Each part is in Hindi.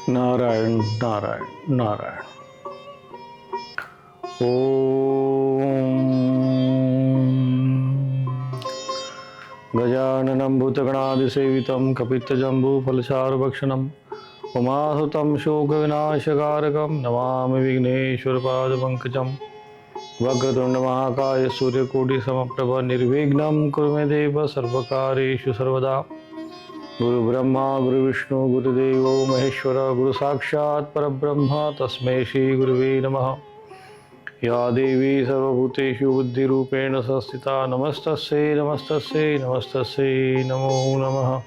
नारायण नारायण नारायण। ओम गजाननं भूतगणादिसेवितं कपित्थजम्बूफलचारुभक्षणं उमासुतं शोकविनाशकारकं नमामि विघ्नेश्वरपादपङ्कजं। वक्रतुण्डमहाकाय सूर्यकोटिसमप्रभ निर्विघ्नं कुरु मे देव सर्वकार्येषु सर्वदा। गुरु ब्रह्मा गुरु विष्णु गुरुदेवो महेश्वर गुरु साक्षात् परब्रह्म तस्मै श्री गुरुवे नमः। या देवी सर्वभूतेषु बुद्धिरूपेण संस्थिता नमस्तस्यै नमस्तस्यै नमस्तस्यै नमो नमः।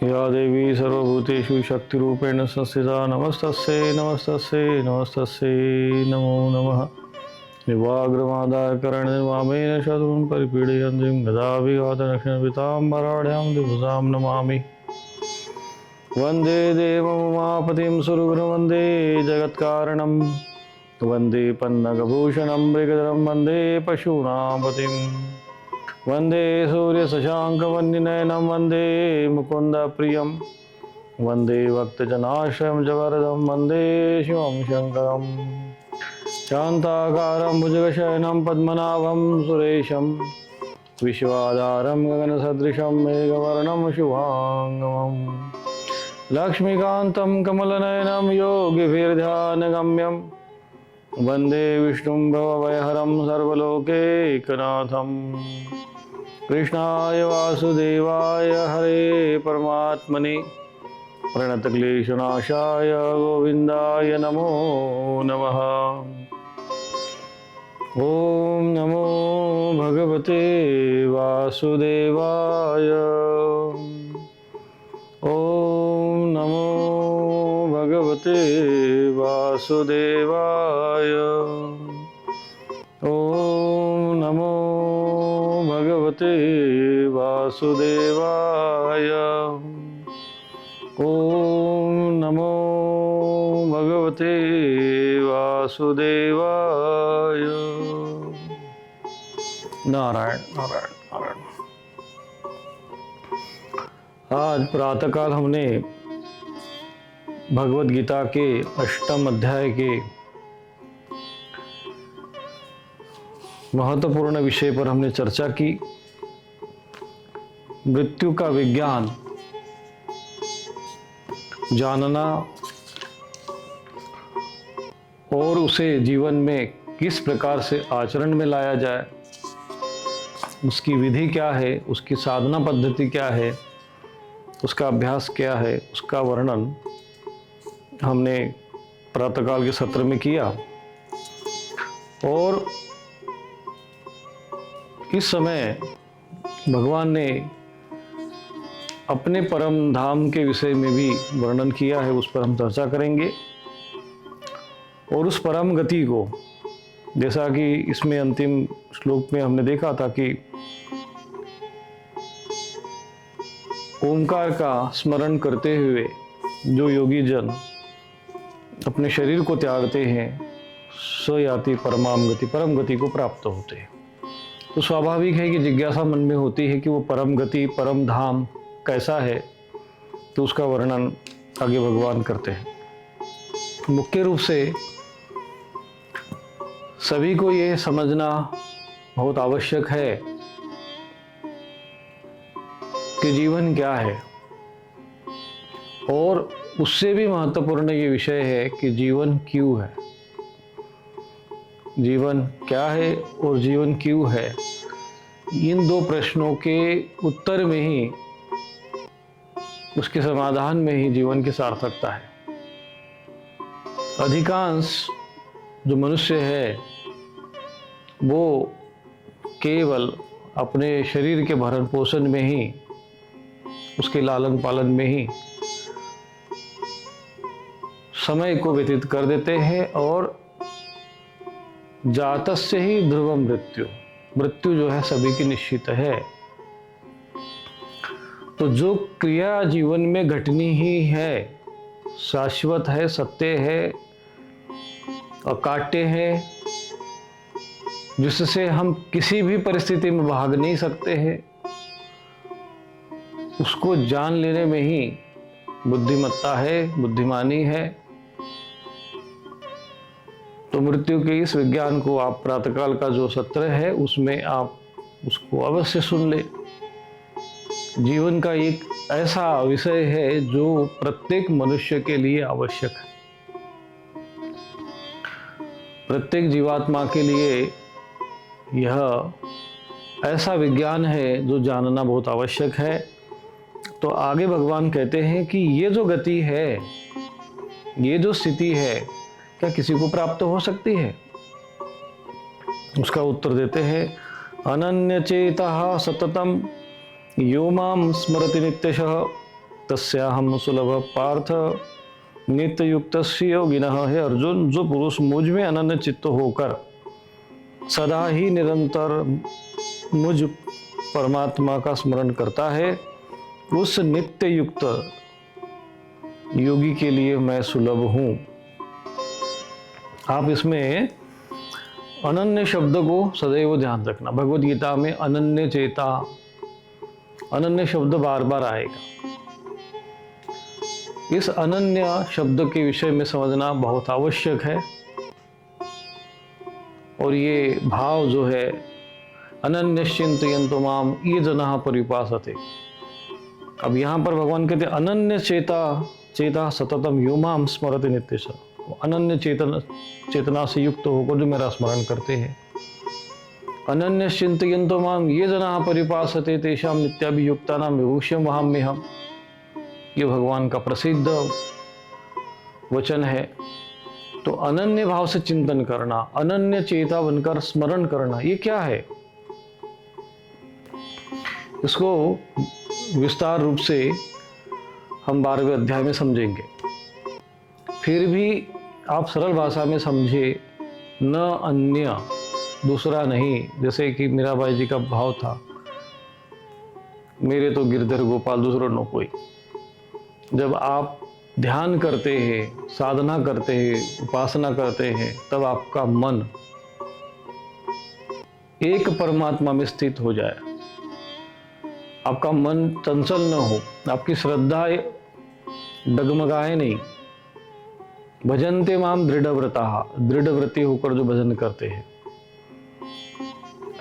या देवी सर्वभूतेषु शक्तिरूपेण संस्थिता नमस्तस्यै नमस्तस्यै नमस्तस्यै नमो नमः। निवाग्रमादाकरणनिर्वामेन शत्रून् परिपीडयन्तीं गदाभिघातनक्षणपिताम्बराढ्यां दिवसां नमामि। वन्दे देवमुमापतिं सुरगुरुं वन्दे जगत्कारणं वन्दे पन्नगभूषणं मृगधरं वन्दे पशूनां पतिं वन्दे सूर्यशशाङ्कवन्निनयनं वन्दे मुकुन्दप्रियं वन्दे भक्तजनाश्रयं जगवरदं वन्दे शिवं शङ्करम्। शान्ताकारं भुजगशयनं पद्मनाभं सुरेशं विश्वाधारं गगनसदृशं मेघवर्णं शुभाङ्गं लक्ष्मीकान्तं कमलनयनं योगिभिर्ध्यानगम्यं वन्दे विष्णुं भवभयहरं सर्वलोकैकनाथं। कृष्णाय वासुदेवाय हरे परमात्मने प्रणतक्लेशनाशाय गोविन्दाय नमो नमः। ओम नमो भगवते वासुदेवाय। ओम नमो भगवते वासुदेवाय। ओम नमो भगवते वासुदेवाय। ओम नमो भगवते वासुदेवाय। नारायण नारायण नारायण। आज प्रातःकाल हमने भगवत गीता के 8वें अध्याय के महत्वपूर्ण विषय पर हमने चर्चा की। मृत्यु का विज्ञान जानना और उसे जीवन में किस प्रकार से आचरण में लाया जाए, उसकी विधि क्या है, उसकी साधना पद्धति क्या है, उसका अभ्यास क्या है, उसका वर्णन हमने प्रातःकाल के सत्र में किया। और इस समय भगवान ने अपने परम धाम के विषय में भी वर्णन किया है, उस पर हम चर्चा करेंगे। और उस परम गति को, जैसा कि इसमें अंतिम श्लोक में हमने देखा था कि ओंकार का स्मरण करते हुए जो योगी जन अपने शरीर को त्यागते हैं स याति परमाम गति, परम गति को प्राप्त होते हैं। तो स्वाभाविक है कि जिज्ञासा मन में होती है कि वो परम गति, परम धाम कैसा है। तो उसका वर्णन आगे भगवान करते हैं। मुख्य रूप से सभी को ये समझना बहुत आवश्यक है कि जीवन क्या है, और उससे भी महत्वपूर्ण ये विषय है कि जीवन क्यों है। जीवन क्या है और जीवन क्यों है, इन दो प्रश्नों के उत्तर में ही, उसके समाधान में ही जीवन की सार्थकता है। अधिकांश जो मनुष्य है वो केवल अपने शरीर के भरण पोषण में ही, उसके लालन पालन में ही समय को व्यतीत कर देते हैं। और जातस्य ही ध्रुवम मृत्यु, मृत्यु जो है सभी की निश्चित है। तो जो क्रिया जीवन में घटनी ही है, शाश्वत है, सत्य है, अकाट्य है, जिससे हम किसी भी परिस्थिति में भाग नहीं सकते हैं, उसको जान लेने में ही बुद्धिमत्ता है, बुद्धिमानी है। तो मृत्यु के इस विज्ञान को आप प्रातःकाल का जो सत्र है उसमें आप उसको अवश्य सुन ले। जीवन का एक ऐसा विषय है जो प्रत्येक मनुष्य के लिए आवश्यक है। प्रत्येक जीवात्मा के लिए यह ऐसा विज्ञान है जो जानना बहुत आवश्यक है। तो आगे भगवान कहते हैं कि ये जो गति है, ये जो स्थिति है, क्या किसी को प्राप्त हो सकती है? उसका उत्तर देते हैं, अनन्य चेतः सततम यो माम स्मरति नित्यशः तस्याहं सुलभ पार्थ नित्य युक्तस्य योगिनः। हे अर्जुन, जो पुरुष मुझ में अनन्य चित्त होकर सदा ही निरंतर मुझ परमात्मा का स्मरण करता है, उस नित्य युक्त योगी के लिए मैं सुलभ हूं। आप इसमें अनन्य शब्द को सदैव ध्यान रखना। भगवद गीता में अनन्य चेता, अनन्य शब्द बार बार आएगा। इस अनन्य शब्द के विषय में समझना बहुत आवश्यक है। और ये भाव जो है, अनन्यश्चिन्तयन्तो माम ये जनाः परिपासते। अब यहाँ पर भगवान कहते हैं अनन्य चेता सततम यो माम स्मरति नित्यशः। अनन्य चेतना से युक्त होकर जो मेरा स्मरण करते हैं। अनन्यश्चिन्तयन्तो माम ये जनाः परिपासते तेषां नित्याभियुक्तानां विभूष्यं वहाम्यहम्। ये भगवान का प्रसिद्ध वचन है। तो अनन्य भाव से चिंतन करना, अनन्य चेता बनकर स्मरण करना, ये क्या है? इसको विस्तार रूप से हम 12वें अध्याय में समझेंगे। फिर भी आप सरल भाषा में समझे, न अन्य, दूसरा नहीं। जैसे कि मीराबाई जी का भाव था, मेरे तो गिरधर गोपाल दूसरा न कोई। जब आप ध्यान करते हैं, साधना करते हैं, उपासना करते हैं, तब आपका मन एक परमात्मा में स्थित हो जाए, आपका मन चंचल न हो, आपकी श्रद्धा डगमगाए नहीं। भजन्ते माम दृढ़व्रताः, दृढ़व्रती होकर जो भजन करते हैं,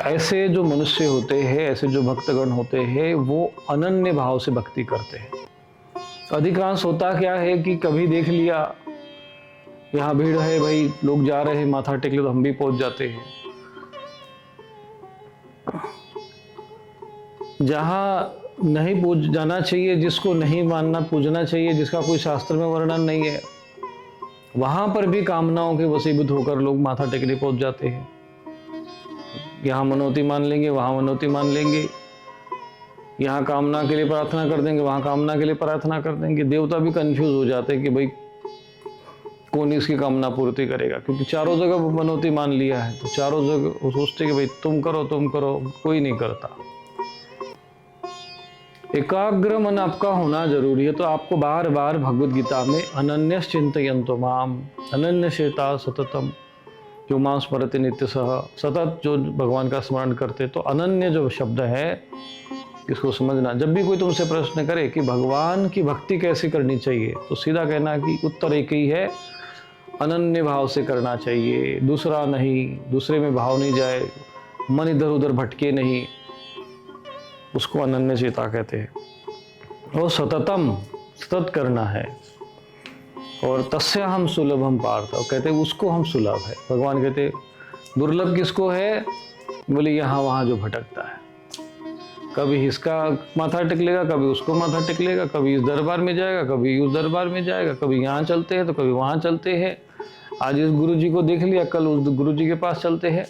ऐसे जो मनुष्य होते हैं, ऐसे जो भक्तगण होते हैं, वो अनन्य भाव से भक्ति करते हैं। अधिकांश होता क्या है कि कभी देख लिया यहाँ भीड़ है, भाई लोग जा रहे हैं, माथा टेक लो तो हम भी पहुंच जाते हैं। जहां नहीं पूज जाना चाहिए, जिसको नहीं मानना पूजना चाहिए, जिसका कोई शास्त्र में वर्णन नहीं है, वहां पर भी कामनाओं के वशीभूत होकर लोग माथा टेकने पहुंच जाते हैं। यहाँ मनोती मान लेंगे, वहां मनोती मान लेंगे, यहाँ कामना के लिए प्रार्थना कर देंगे, वहां कामना के लिए प्रार्थना कर देंगे। देवता भी कंफ्यूज हो जाते हैं कि भाई कौन इसकी कामना पूर्ति करेगा, क्योंकि चारों जगह मनोती मान लिया है। तो चारों जगह वो सोचते कि भाई तुम करो, कोई नहीं करता। एकाग्र मन आपका होना जरूरी है। तो आपको बार बार भगवद गीता में अनन्यश्चिन्तयन्तो माम, अनन्य चेता सततम जो मां स्मरति नित्यशः, सतत जो भगवान का स्मरण करते। तो अनन्य जो शब्द है, इसको समझना। जब भी कोई तुमसे प्रश्न करे कि भगवान की भक्ति कैसे करनी चाहिए, तो सीधा कहना कि उत्तर एक ही है, अनन्य भाव से करना चाहिए, दूसरा नहीं, दूसरे में भाव नहीं जाए, मन इधर उधर भटके नहीं, उसको अनन्य चेता कहते हैं। और सतत करना है। और तस्याहं सुलभम पार्थ, और कहते हैं उसको हम सुलभ है। भगवान कहते दुर्लभ किसको है? बोले यहाँ वहाँ जो भटकता है, कभी इसका माथा टेक लेगा, कभी उसको माथा टेक लेगा, कभी इस दरबार में जाएगा, कभी उस दरबार में जाएगा, कभी यहाँ चलते हैं तो कभी वहाँ चलते हैं। आज इस गुरुजी को देख लिया, कल उस गुरुजी के पास चलते हैं।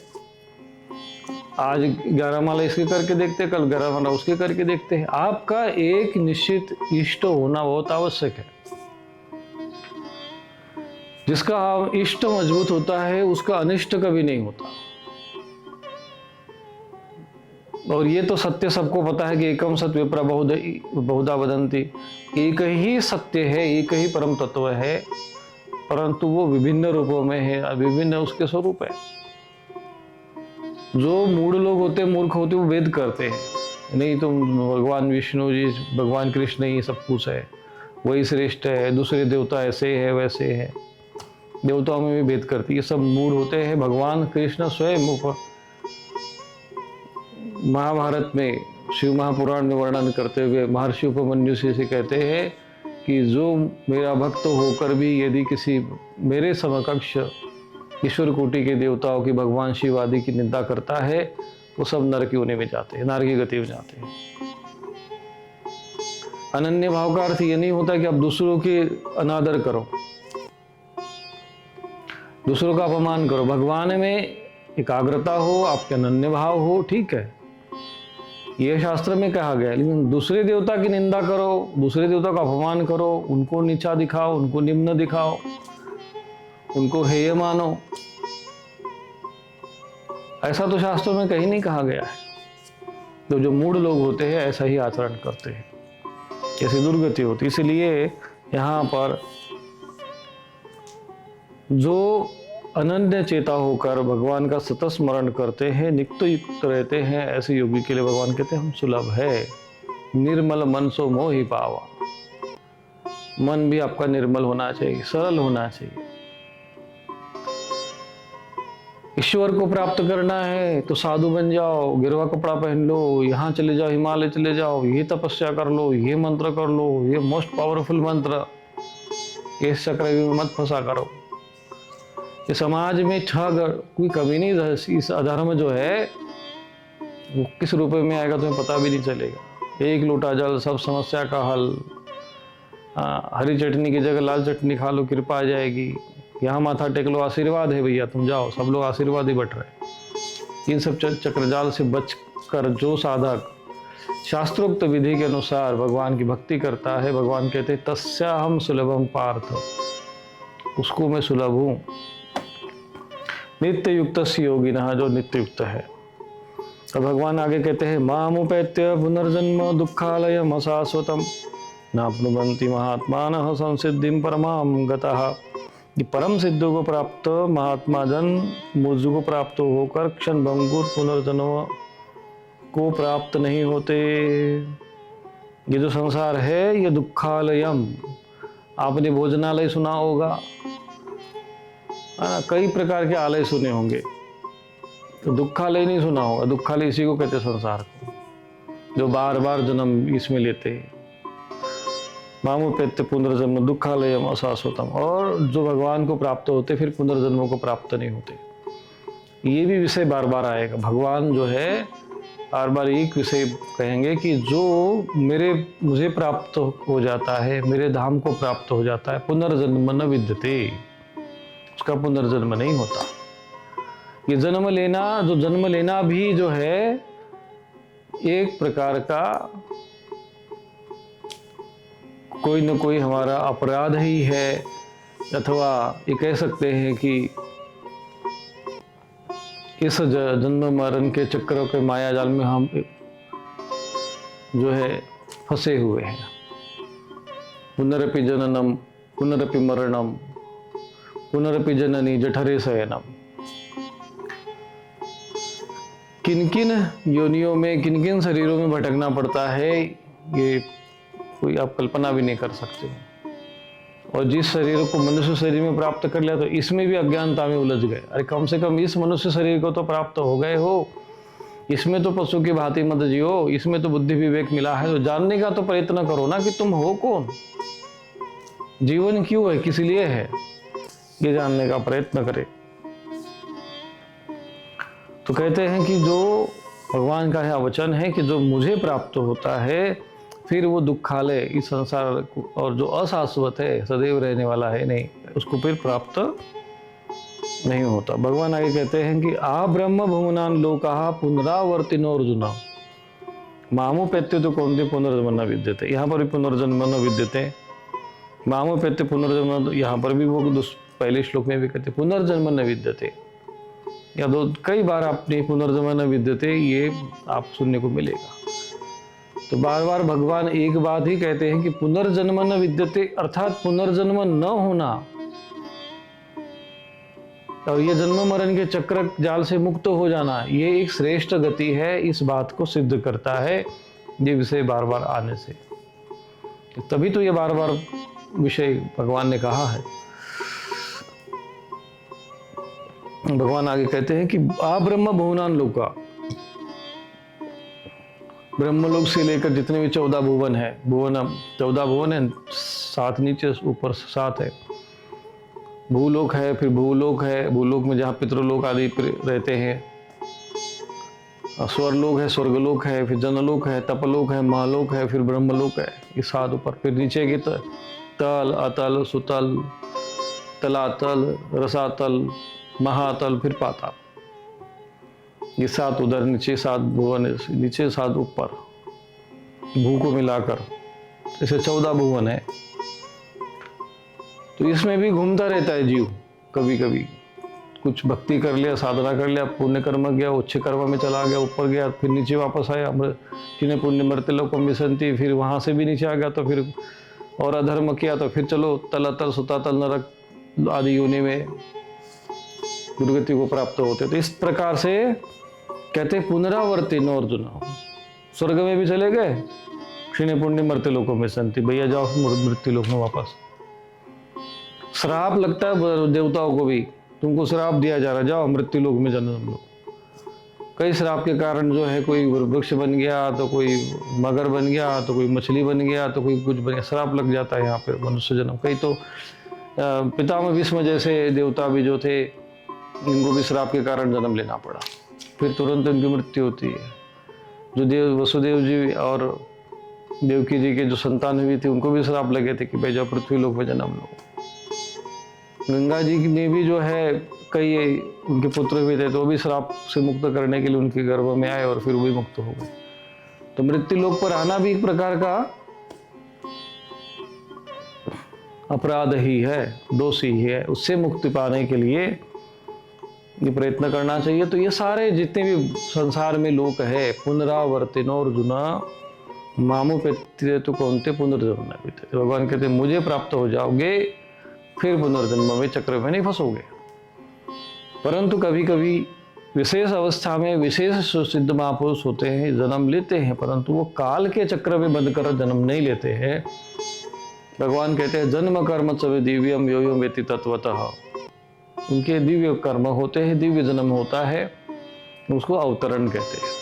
आज 11 माला इसके करके देखते हैं, कल 11 माला उसके करके देखते हैं। आपका एक निश्चित इष्ट होना बहुत आवश्यक है। जिसका इष्ट मजबूत होता है, उसका अनिष्ट कभी नहीं होता। और ये तो सत्य सबको पता है कि एकम सत्य विप्रा बहुधा वदन्ति। एक ही सत्य है, एक ही परम तत्व है, परंतु वो विभिन्न रूपों में है, विभिन्न उसके स्वरूप है। जो मूढ़ लोग होते हैं, मूर्ख होते हैं, वो वेद करते हैं, नहीं तुम भगवान विष्णु जी, भगवान कृष्ण ही सब कुछ है, वही श्रेष्ठ है, दूसरे देवता ऐसे है वैसे है, देवताओं में भी भेद करती है, ये सब मूड होते हैं। भगवान कृष्ण स्वयं महाभारत में शिव महापुराण में वर्णन करते हुए महर्षि उपमन्यु से कहते हैं कि जो मेरा भक्त होकर भी यदि किसी मेरे समकक्ष ईश्वर कोटि के देवताओं की, भगवान शिव आदि की निंदा करता है, वो सब नरक योनि में जाते हैं, नरकी गति में जाते हैं। अनन्य भाव का अर्थ ये नहीं होता कि आप दूसरों के अनादर करो, दूसरों का अपमान करो। भगवान में एकाग्रता हो, आपके अनन्य भाव हो, ठीक है, यह शास्त्र में कहा गया है। लेकिन दूसरे देवता की निंदा करो, दूसरे देवता का अपमान करो, उनको नीचा दिखाओ, उनको निम्न दिखाओ, उनको हेय मानो, ऐसा तो शास्त्रों में कहीं नहीं कहा गया है। तो जो मूढ़ लोग होते हैं ऐसा ही आचरण करते हैं, ऐसी दुर्गति होती। इसलिए यहाँ पर जो अनन्य चेता होकर भगवान का सतत स्मरण करते हैं, नित्य युक्त रहते हैं, ऐसे योगी के लिए भगवान कहते हैं हम सुलभ है। निर्मल मन सो मोहि पावा, मन भी आपका निर्मल होना चाहिए, सरल होना चाहिए। ईश्वर को प्राप्त करना है तो साधु बन जाओ, गिरवा कपड़ा पहन लो, यहाँ चले जाओ, हिमालय चले जाओ, ये तपस्या कर लो, ये मंत्र कर लो, ये मोस्ट पावरफुल मंत्र, इस चक्रव्यूह में मत फंसा करो। ये समाज में कोई कमी नहीं, इस अधर्म जो है वो किस रूप में आएगा तुम्हें पता भी नहीं चलेगा। एक लोटा जल सब समस्या का हल, हरी चटनी की जगह लाल चटनी खा लो, कृपा आ जाएगी, यहाँ माथा टेक लो, आशीर्वाद है भैया, तुम जाओ, सब लोग आशीर्वाद ही बट रहे। इन सब चक्रजाल से बचकर जो साधक शास्त्रोक्त विधि के अनुसार भगवान की भक्ति करता है, भगवान कहते हैं तस्याहम सुलभम पार्थ, उसको मैं सुलभ हूँ। नित्य युक्त योगिनः, जो नित्य युक्त है। तो भगवान आगे कहते हैं मामुपैत्य पुनर्जन्म दुःखालयम अशाश्वतम नाप्नुवन्ति महात्मानः संसिद्धिं परमां गतः। ये परम सिद्धों को प्राप्त महात्मा जन मुझको प्राप्त होकर क्षण भंगुर पुनर्जन्म को प्राप्त नहीं होते। ये जो संसार है ये दुःखालयम, आपने भोजनालय सुना होगा, कई प्रकार के आलय सुने होंगे, तो दुःखालय नहीं सुना होगा। दुःखालय इसी को कहते संसार को, जो बार बार जन्म इसमें लेते हैं। मामुपेत्य पुनर्जन्म दुःखालयम अशाश्वतम, और जो भगवान को प्राप्त होते फिर पुनर्जन्मों को प्राप्त नहीं होते। ये भी विषय बार बार आएगा। भगवान जो है बार बार एक विषय कहेंगे कि जो मुझे प्राप्त हो जाता है, मेरे धाम को प्राप्त हो जाता है, पुनर्जन्म न विद्यते, उसका पुनर्जन्म नहीं होता। ये जन्म लेना भी जो है एक प्रकार का कोई न कोई हमारा अपराध ही है, अथवा ये कह सकते हैं कि इस जन्म मरण के चक्रों के माया जाल में हम जो है फंसे हुए हैं। पुनरपि जननम पुनरपि मरणम पुनरपि जननी जठरे शयनम। किन किन योनियों में, किन किन शरीरों में भटकना पड़ता है, ये कोई आप कल्पना भी नहीं कर सकते। और जिस शरीर को मनुष्य शरीर में प्राप्त कर लिया तो इसमें भी अज्ञानता में उलझ गए। अरे कम से कम इस मनुष्य शरीर को तो प्राप्त हो गए हो, इसमें तो पशु की भांति मत जियो, इसमें तो बुद्धि विवेक मिला है, तो जानने का तो प्रयत्न करो ना कि तुम हो कौन, जीवन क्यों है, किस लिए है, ये जानने का प्रयत्न करे। तो कहते हैं कि जो भगवान का यह वचन है कि जो मुझे प्राप्त होता है फिर वो दुःखालय, इस संसार और जो अशाश्वत है, सदैव रहने वाला है नहीं, उसको फिर प्राप्त नहीं होता। भगवान आगे कहते हैं कि आ ब्रह्म भुवनान लोकाः पुनरावर्तिनो अर्जुन मामुपेत्य तो कौन थे पुनर्जन्म न विद्यते। यहाँ पर भी पुनर्जन्म न विद्यते, मामुपेत्य पुनर्जन्म, यहाँ पर भी वो पहले श्लोक में भी कहते पुनर्जन्म न विद्यते, या दो कई बार आपने पुनर्जन्म न विद्यते ये आप सुनने को मिलेगा। तो बार बार भगवान एक बात ही कहते हैं कि पुनर्जन्म न विद्यते, अर्थात पुनर्जन्म न होना और ये जन्म मरण के चक्र जाल से मुक्त हो जाना, ये एक श्रेष्ठ गति है। इस बात को सिद्ध करता है ये विषय बार बार आने से। तभी तो ये बार बार विषय भगवान ने कहा है। भगवान आगे कहते हैं कि आ ब्रह्म भुवनान लोका, ब्रह्मलोक से लेकर जितने भी 14 भुवन है, भुवन 14 भुवन है, 7 नीचे ऊपर 7 है। भूलोक है, फिर भूलोक है, भूलोक में जहाँ पितृलोक आदि रहते हैं। स्वर्लोक है, स्वर्गलोक है, फिर जनलोक है, तपलोक है, महालोक है, फिर ब्रह्मलोक है। ये 7 ऊपर। फिर नीचे के तल, अतल, सुतल, तलातल, रसातल, महातल, फिर पाताल। ये 7 उधर नीचे, 7 भुवन नीचे, 7 ऊपर, भू को मिलाकर जैसे 14 भुवन है। तो इसमें भी घूमता रहता है जीव। कभी कभी कुछ भक्ति कर लिया, साधना कर लिया, पुण्य कर्म गया, उच्च कर्म में चला गया, ऊपर गया, फिर नीचे वापस आया। जिन्हें पुण्य मृत्य लोकम विसंति, फिर वहां से भी नीचे आ गया, तो फिर और अधर्म किया तो फिर चलो तलातल, सुतातल, नरक आदि योनि में दुर्गति को प्राप्त होते। तो इस प्रकार से कहते पुनरावर्ती नो अर्जुन, स्वर्ग में भी चले गए, क्षीण पुण्य मृत्यु लोकों में संति, भैया जाओ मृत्यु लोक में वापस। श्राप लगता है देवताओं को भी, तुमको श्राप दिया जा रहा है, जाओ मृत्यु लोक में जन्म लो। कई श्राप के कारण जो है, कोई वृक्ष बन गया, तो कोई मगर बन गया, तो कोई मछली बन गया, तो कोई कुछ बन गया, श्राप लग जाता है यहाँ पे मनुष्य जन्म। कई तो पितामह भीष्म जैसे देवता भी जो थे, इनको भी श्राप के कारण जन्म लेना पड़ा, फिर तुरंत उनकी मृत्यु होती है। जो देव वसुदेव जी और देवकी जी के जो संतान हुई थी, उनको भी श्राप लगे थे कि भाई जाओ पृथ्वी लोक में जन्म लो। गंगा जी ने भी जो है कई उनके पुत्र हुए थे, तो वो भी श्राप से मुक्त करने के लिए उनके गर्भ में आए और फिर वो भी मुक्त हो गए। तो मृत्यु लोक पर आना भी एक प्रकार का अपराध ही है, दोष ही है। उससे मुक्ति पाने के लिए ये प्रयत्न करना चाहिए। तो ये सारे जितने भी संसार में लोक है, पुनरावर्तिनो अर्जुना मामु पेत्य तो कौनते पुनर्जन्म न पीते। भगवान कहते मुझे प्राप्त हो जाओगे, फिर पुनर्जन्म में चक्र में नहीं फंसोगे। परंतु कभी कभी विशेष अवस्था में विशेष सिद्ध महापुरुष होते हैं, जन्म लेते हैं, परंतु वो काल के चक्र में बंद कर जन्म नहीं लेते हैं। भगवान कहते हैं जन्म कर्म च दिव्यम यो यो वेति तत्वतः, उनके दिव्य कर्म होते हैं, दिव्य जन्म होता है, उसको अवतरण कहते हैं।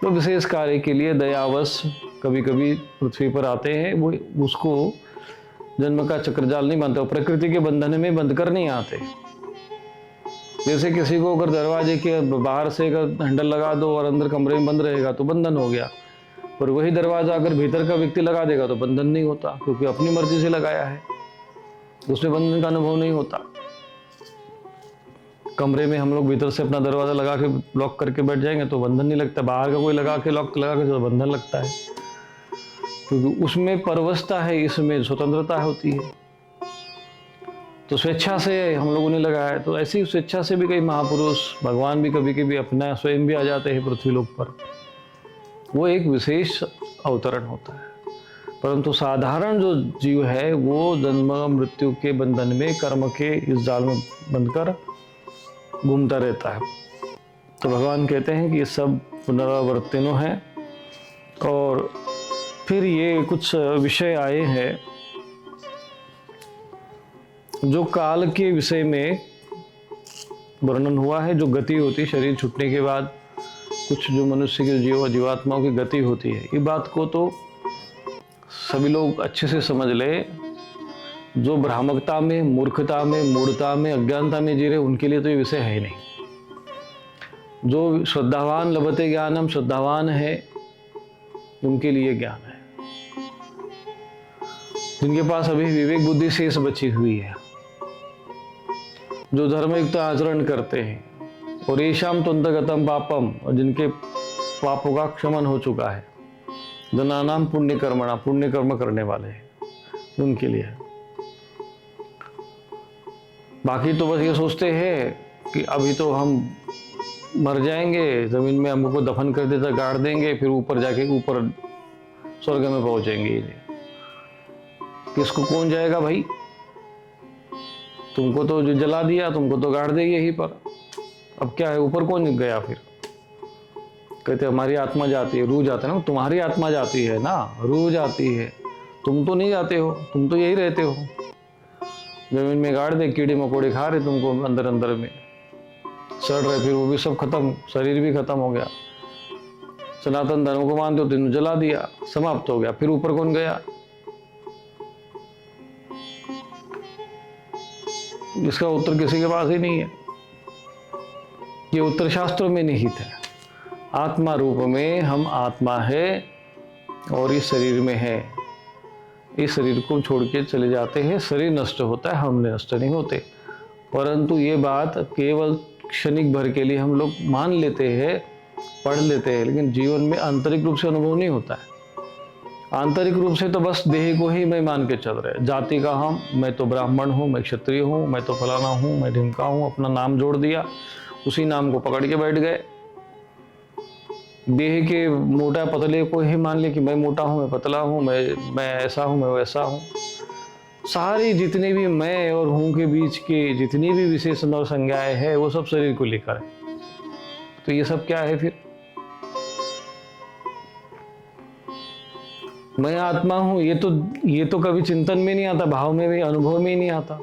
तो विशेष कार्य के लिए दयावश कभी कभी पृथ्वी पर आते हैं, वो उसको जन्म का चक्रजाल नहीं मानते, प्रकृति के बंधन में बंद कर नहीं आते। जैसे किसी को अगर दरवाजे के बाहर से अगर हैंडल लगा दो और अंदर कमरे में बंद रहेगा तो बंधन हो गया, पर वही दरवाजा अगर भीतर का व्यक्ति लगा देगा तो बंधन नहीं होता, क्योंकि अपनी मर्जी से लगाया है, उसमें बंधन का अनुभव नहीं होता। कमरे में हम लोग भीतर से अपना दरवाजा लगा के लॉक करके बैठ जाएंगे तो बंधन नहीं लगता, बाहर का कोई लगा के लॉक लगा के तो बंधन लगता है, क्योंकि उसमें परवशता है, इसमें स्वतंत्रता होती है। तो स्वेच्छा से हम लोगों ने लगाया है। तो ऐसी स्वेच्छा से भी कई महापुरुष, भगवान भी कभी कभी अपना स्वयं भी आ जाते हैं पृथ्वी लोक पर, वो एक विशेष अवतरण होता है। परंतु साधारण जो जीव है वो जन्म मृत्यु के बंधन में, कर्म के इस जाल में बंधकर घूमता रहता है। तो भगवान कहते हैं कि ये सब पुनरावर्तनो है। और फिर ये कुछ विषय आए हैं जो काल के विषय में वर्णन हुआ है, जो गति होती है शरीर छूटने के बाद, कुछ जो मनुष्य के जीवात्माओं की गति होती है। ये बात को तो सभी लोग अच्छे से समझ ले। जो भ्रामकता में, मूर्खता में, मूढ़ता में, अज्ञानता में जी रहे, उनके लिए तो ये विषय है ही नहीं। जो श्रद्धावान लभते ज्ञानम, श्रद्धावान है, उनके लिए ज्ञान है। जिनके पास अभी विवेक बुद्धि शेष बची हुई है, जो धर्मयुक्त आचरण करते हैं, और ईशाम तुंतगतम पापम, और जिनके पापों का क्षमन हो चुका है, जनानाम पुण्य कर्मणा, पुण्य कर्म करने वाले हैं, उनके लिए है। बाकी तो बस ये सोचते हैं कि अभी तो हम मर जाएंगे, जमीन में हमको दफन कर देता, गाड़ देंगे, फिर ऊपर जाके ऊपर स्वर्ग में पहुंचेंगे। किसको कौन जाएगा भाई? तुमको तो जो जला दिया, तुमको तो गाड़ दे यहीं पर, अब क्या है, ऊपर कौन गया फिर? कहते हमारी आत्मा जाती है, रूह जाता है ना, तुम्हारी आत्मा जाती है ना, रूह जाती है, तुम तो नहीं जाते हो, तुम तो यही रहते हो। जमीन में गाड़ दे, कीड़े मकोड़े खा रहे तुमको, अंदर अंदर में सड़ रहे, फिर वो भी सब खत्म, शरीर भी खत्म हो गया। सनातन धर्म को मानते हो, तुमने जला दिया, समाप्त हो गया, फिर ऊपर कौन गया? इसका उत्तर किसी के पास ही नहीं है। ये उत्तर शास्त्रों में निहित है। आत्मा रूप में हम आत्मा है और इस शरीर में है। इस शरीर को छोड़ के चले जाते हैं, शरीर नष्ट होता है, हम नष्ट नहीं होते। परंतु ये बात केवल क्षणिक भर के लिए हम लोग मान लेते हैं, पढ़ लेते हैं, लेकिन जीवन में आंतरिक रूप से अनुभव नहीं होता है। आंतरिक रूप से तो बस देह को ही मैं मान के चल रहे, जाति का हम, मैं तो ब्राह्मण हूँ, मैं क्षत्रिय हूँ, मैं तो फलाना हूँ, मैं ढिमका हूँ, अपना नाम जोड़ दिया, उसी नाम को पकड़ के बैठ गए। देह के मोटा पतले को ही मान लिया कि मैं मोटा हूँ, मैं पतला हूँ, मैं ऐसा हूँ, मैं वैसा हूँ। सारी जितने भी मैं और हूँ के बीच के जितनी भी विशेषण और संज्ञाएं है, वो सब शरीर को लेकर है। तो ये सब क्या है फिर? मैं आत्मा हूं, ये तो कभी चिंतन में नहीं आता, भाव में भी, अनुभव में ही नहीं आता।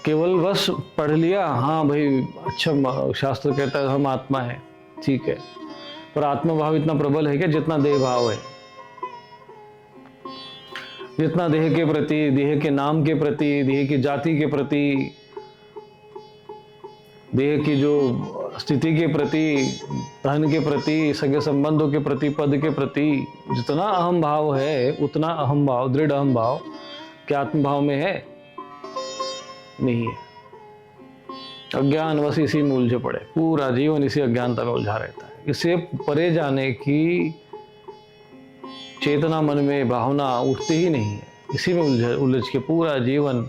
केवल बस पढ़ लिया, हाँ भाई अच्छा शास्त्र कहता है हम आत्मा है, ठीक है, पर आत्मा भाव इतना प्रबल है क्या जितना देह भाव है? जितना देह के प्रति, देह के नाम के प्रति, देह की जाति के प्रति, देह की जो स्थिति के प्रति, धन के प्रति, सगे संबंधों के प्रति, पद के प्रति जितना अहम भाव है, उतना अहम भाव, दृढ़ अहम भाव क्या आत्म भाव में है? नहीं है। अज्ञान बस इसी में उलझे पड़े, पूरा जीवन इसी अज्ञानता में उलझा रहता है। इससे परे जाने की चेतना मन में, भावना उठती ही नहीं है, इसी में उलझ के पूरा जीवन,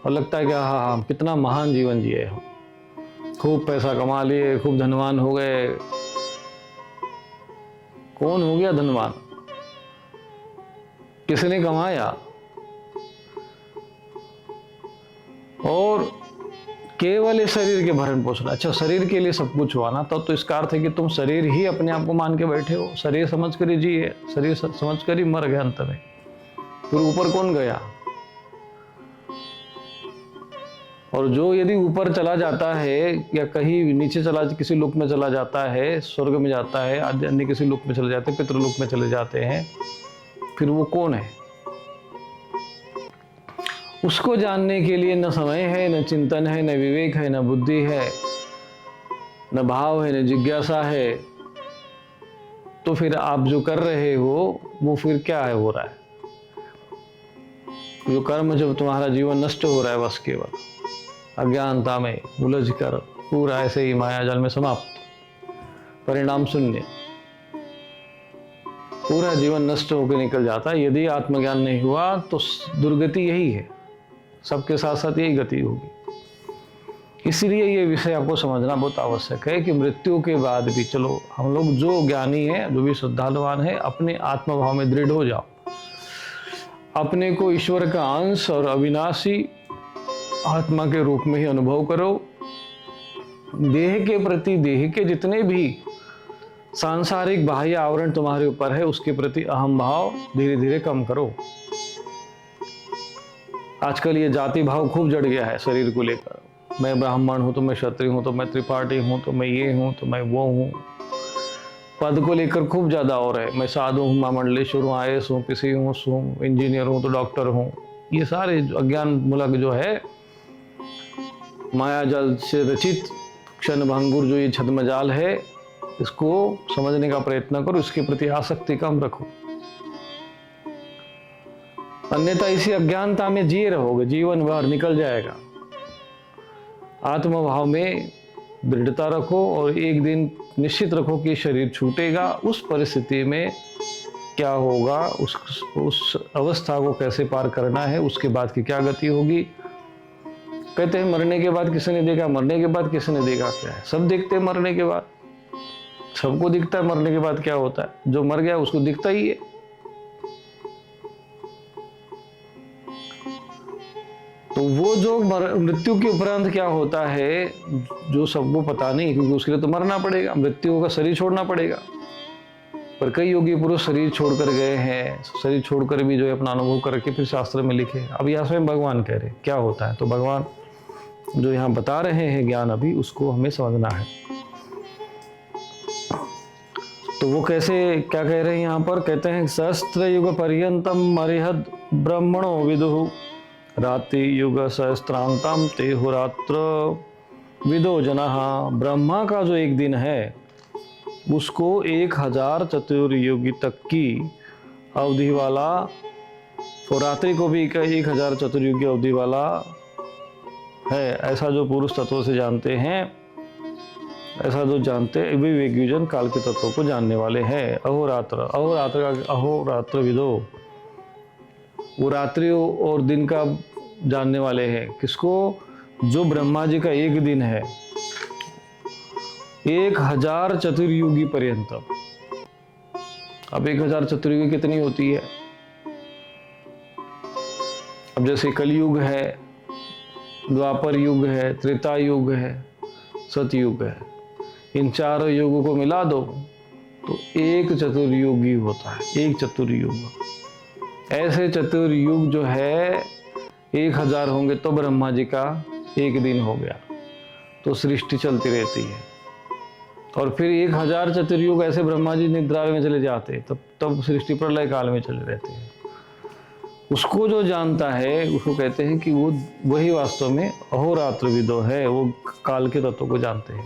और लगता है कि हाँ कितना महान जीवन जिए हम, खूब पैसा कमा लिए, खूब धनवान हो गए। कौन हो गया धनवान? किसने कमाया? और केवल इस शरीर के भरण पोषण। अच्छा, शरीर के लिए सब कुछ हुआ ना, तब तो इसका अर्थ है कि तुम शरीर ही अपने आप को मान के बैठे हो, शरीर समझ कर ही जिए, शरीर समझ कर ही मर गए अंत में। फिर ऊपर कौन गया? और जो यदि ऊपर चला जाता है या कहीं नीचे किसी लोक में चला जाता है, स्वर्ग में जाता है, अन्य किसी लोक में चले जाते हैं, पितृलोक में चले जाते हैं, फिर वो कौन है? उसको जानने के लिए न समय है, न चिंतन है, न विवेक है, न बुद्धि है, न भाव है, न जिज्ञासा है। तो फिर आप जो कर रहे हो वो फिर क्या है, हो रहा है? जो कर्म, जब तुम्हारा जीवन नष्ट हो रहा है बस केवल अज्ञानता में उलझ कर, पूरा ऐसे ही मायाजाल में समाप्त, परिणाम शून्य, पूरा जीवन नष्ट होकर निकल जाता है। यदि आत्मज्ञान नहीं हुआ तो दुर्गति यही है, सबके साथ साथ यही गति होगी। इसलिए ये विषय आपको समझना बहुत आवश्यक है कि मृत्यु के बाद भी, चलो हम लोग जो ज्ञानी है, जो भी श्रद्धालुवान है, अपने आत्मभाव में दृढ़ हो जाओ, अपने को ईश्वर का अंश और अविनाशी आत्मा के रूप में ही अनुभव करो। देह के प्रति, देह के जितने भी सांसारिक बाह्य आवरण तुम्हारे ऊपर है, उसके प्रति अहम भाव धीरे धीरे कम करो। आजकल ये जाति भाव खूब जड़ गया है शरीर को लेकर। मैं ब्राह्मण हूं तो मैं क्षत्रिय हूं, तो मैं त्रिपाठी हूं, तो मैं ये हूं, तो मैं वो हूं। पद को लेकर खूब ज्यादा और है, मैं साधु हूं, महामंडलेश्वर हूं, IAS हूं, किसी हूं, इंजीनियर हूं, तो डॉक्टर हूं। ये सारे अज्ञान मूलक जो है, मायाजाल से रचित क्षण भंगुर जो ये छद्मजाल है, इसको समझने का प्रयत्न करो, इसके प्रति आसक्ति कम रखो। अन्यथा इसी अज्ञानता में जिए रहोगे, जीवन भर निकल जाएगा। आत्मभाव में दृढ़ता रखो और एक दिन निश्चित रखो कि शरीर छूटेगा। उस परिस्थिति में क्या होगा, उस अवस्था को कैसे पार करना है, उसके बाद की क्या गति होगी। कहते हैं मरने के बाद किसने देखा, मरने के बाद किसने देखा क्या है? सब देखते हैं मरने के बाद, सबको दिखता है मरने के बाद क्या होता है। जो मर गया उसको दिखता ही है। तो वो जो मृत्यु के उपरांत क्या होता है जो सबको पता नहीं, क्योंकि उसके लिए तो मरना पड़ेगा, मृत्यु का शरीर छोड़ना पड़ेगा। पर कई योगी पुरुष शरीर छोड़कर गए हैं, शरीर छोड़कर भी जो है अपना अनुभव करके फिर शास्त्र में लिखे। अब यहाँ स्वयं भगवान कह रहे क्या होता है, तो भगवान जो यहाँ बता रहे हैं ज्ञान अभी उसको हमें समझना है। तो वो कैसे क्या कह रहे हैं यहाँ पर, कहते हैं सहस्त्र युग पर्यंतम अरिहद ब्रह्मणो विदुः रात्रि युग सहस्त्रांतम तेहु रात्र विदो जनः। ब्रह्मा का जो एक दिन है उसको 1000 चतुर्युगी तक की अवधि वाला, और रात्रि को भी 1000 चतुर्युगी अवधि वाला है, ऐसा जो पुरुष तत्व से जानते हैं, ऐसा जो जानते विवेकजन काल के तत्वों को जानने वाले हैं। अहोरात्र, अहोरात्र का अहोरात्र विदो, वो रात्रि और दिन का जानने वाले हैं। किसको, जो ब्रह्मा जी का एक दिन है 1000 चतुर्युगी पर्यंत। अब 1000 चतुर्युगी कितनी होती है, अब जैसे कलयुग है, द्वापर युग है, त्रेता युग है, सतयुग है, इन चारों युगों को मिला दो तो एक चतुर्युगी होता है, एक चतुर्युग। ऐसे चतुर्युग जो है 1000 होंगे तो ब्रह्मा जी का एक दिन हो गया, तो सृष्टि चलती रहती है। और फिर 1000 चतुर्युग ऐसे ब्रह्मा जी निद्रा में चले जाते, तब सृष्टि प्रलय काल में चले रहते हैं। उसको जो जानता है उसको कहते हैं कि वो वही वास्तव में अहोरात्र विदो है, वो काल के तत्व को जानते हैं।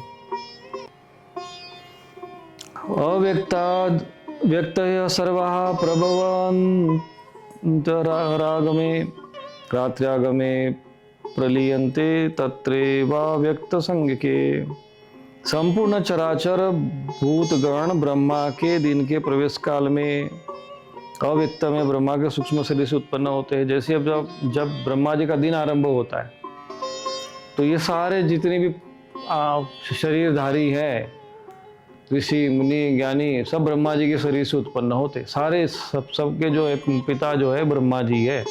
अव्यक्ताद व्यक्तय सर्वः प्रभवन्तरागमे रात्र्यागमे प्रलीयन्ते तत्रैवा व्यक्त संज्ञके। संपूर्ण चराचर भूतगण ब्रह्मा के दिन के प्रवेश काल में अव्यक्त में ब्रह्मा के सूक्ष्म शरीर से उत्पन्न होते हैं। जैसे अब जब ब्रह्मा जी का दिन आरंभ होता है तो ये सारे जितने भी शरीरधारी है, ऋषि मुनि ज्ञानी, सब ब्रह्मा जी के शरीर से उत्पन्न होते, सारे सबके जो है पिता जो है ब्रह्मा जी है।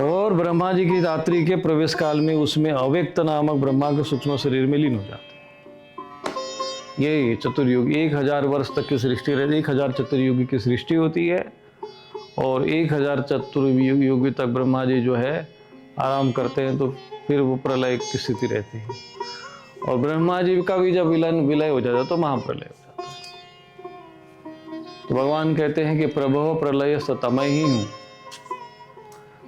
और ब्रह्मा जी की रात्रि के प्रवेश काल में उसमें अव्यक्त नामक ब्रह्मा के सूक्ष्म शरीर में लीन हो जाते। ये चतुर्युग 1000 वर्ष तक की सृष्टि रहती, 1000 चतुर्युगी की सृष्टि होती है और 1000 चतुर्युगी तक ब्रह्मा जी जो है आराम करते हैं, तो फिर वो प्रलय की स्थिति रहती है। और ब्रह्मा जी का भी जब विलय हो जाता है तो महाप्रलय हो जाता है। तो भगवान कहते हैं कि प्रभव प्रलय सतमय ही हूँ,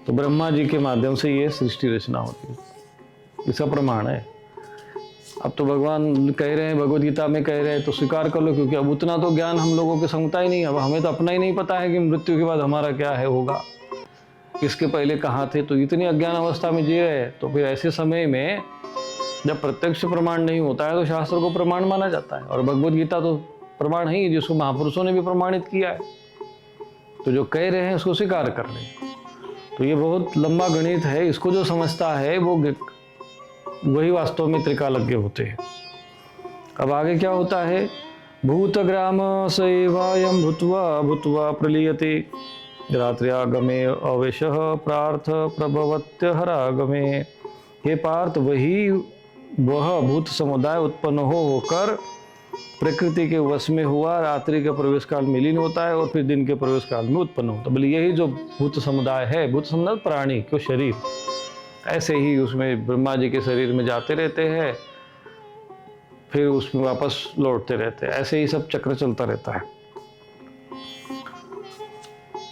तो ब्रह्मा जी के माध्यम से ये सृष्टि रचना होती है, इसका प्रमाण है। अब तो भगवान कह रहे हैं, भगवद गीता में कह रहे हैं तो स्वीकार कर लो, क्योंकि अब उतना तो ज्ञान हम लोगों के संगता ही नहीं। अब हमें तो अपना ही नहीं पता है कि मृत्यु के बाद हमारा क्या है होगा, इसके पहले कहाँ थे, तो इतनी अज्ञान अवस्था में जी रहे। तो फिर ऐसे समय में जब प्रत्यक्ष प्रमाण नहीं होता है तो शास्त्र को प्रमाण माना जाता है, और भगवद गीता तो प्रमाण ही, जिसको महापुरुषों ने भी प्रमाणित किया है। तो जो कह रहे हैं उसको स्वीकार कर लें। तो ये बहुत लंबा गणित है, इसको जो समझता है वो वही वास्तव में त्रिकालज्ञ होते हैं। अब आगे क्या होता है, भूतग्राम सेवायं भूत्वा भूत्वा प्रलीयते रात्र्यागमे अवेशः प्रार्थ प्रभवत्यहरागमे। हे पार्थ, वही वह भूत समुदाय उत्पन्न होकर प्रकृति के वश में हुआ, रात्रि का प्रवेश काल में लीन होता है और फिर दिन के प्रवेश काल में उत्पन्न होता है। बोले यही जो भूत समुदाय है, भूत समुदाय प्राणी क्यों शरीर, ऐसे ही उसमें ब्रह्मा जी के शरीर में जाते रहते हैं, फिर उसमें वापस लौटते रहते हैं, ऐसे ही सब चक्र चलता रहता है।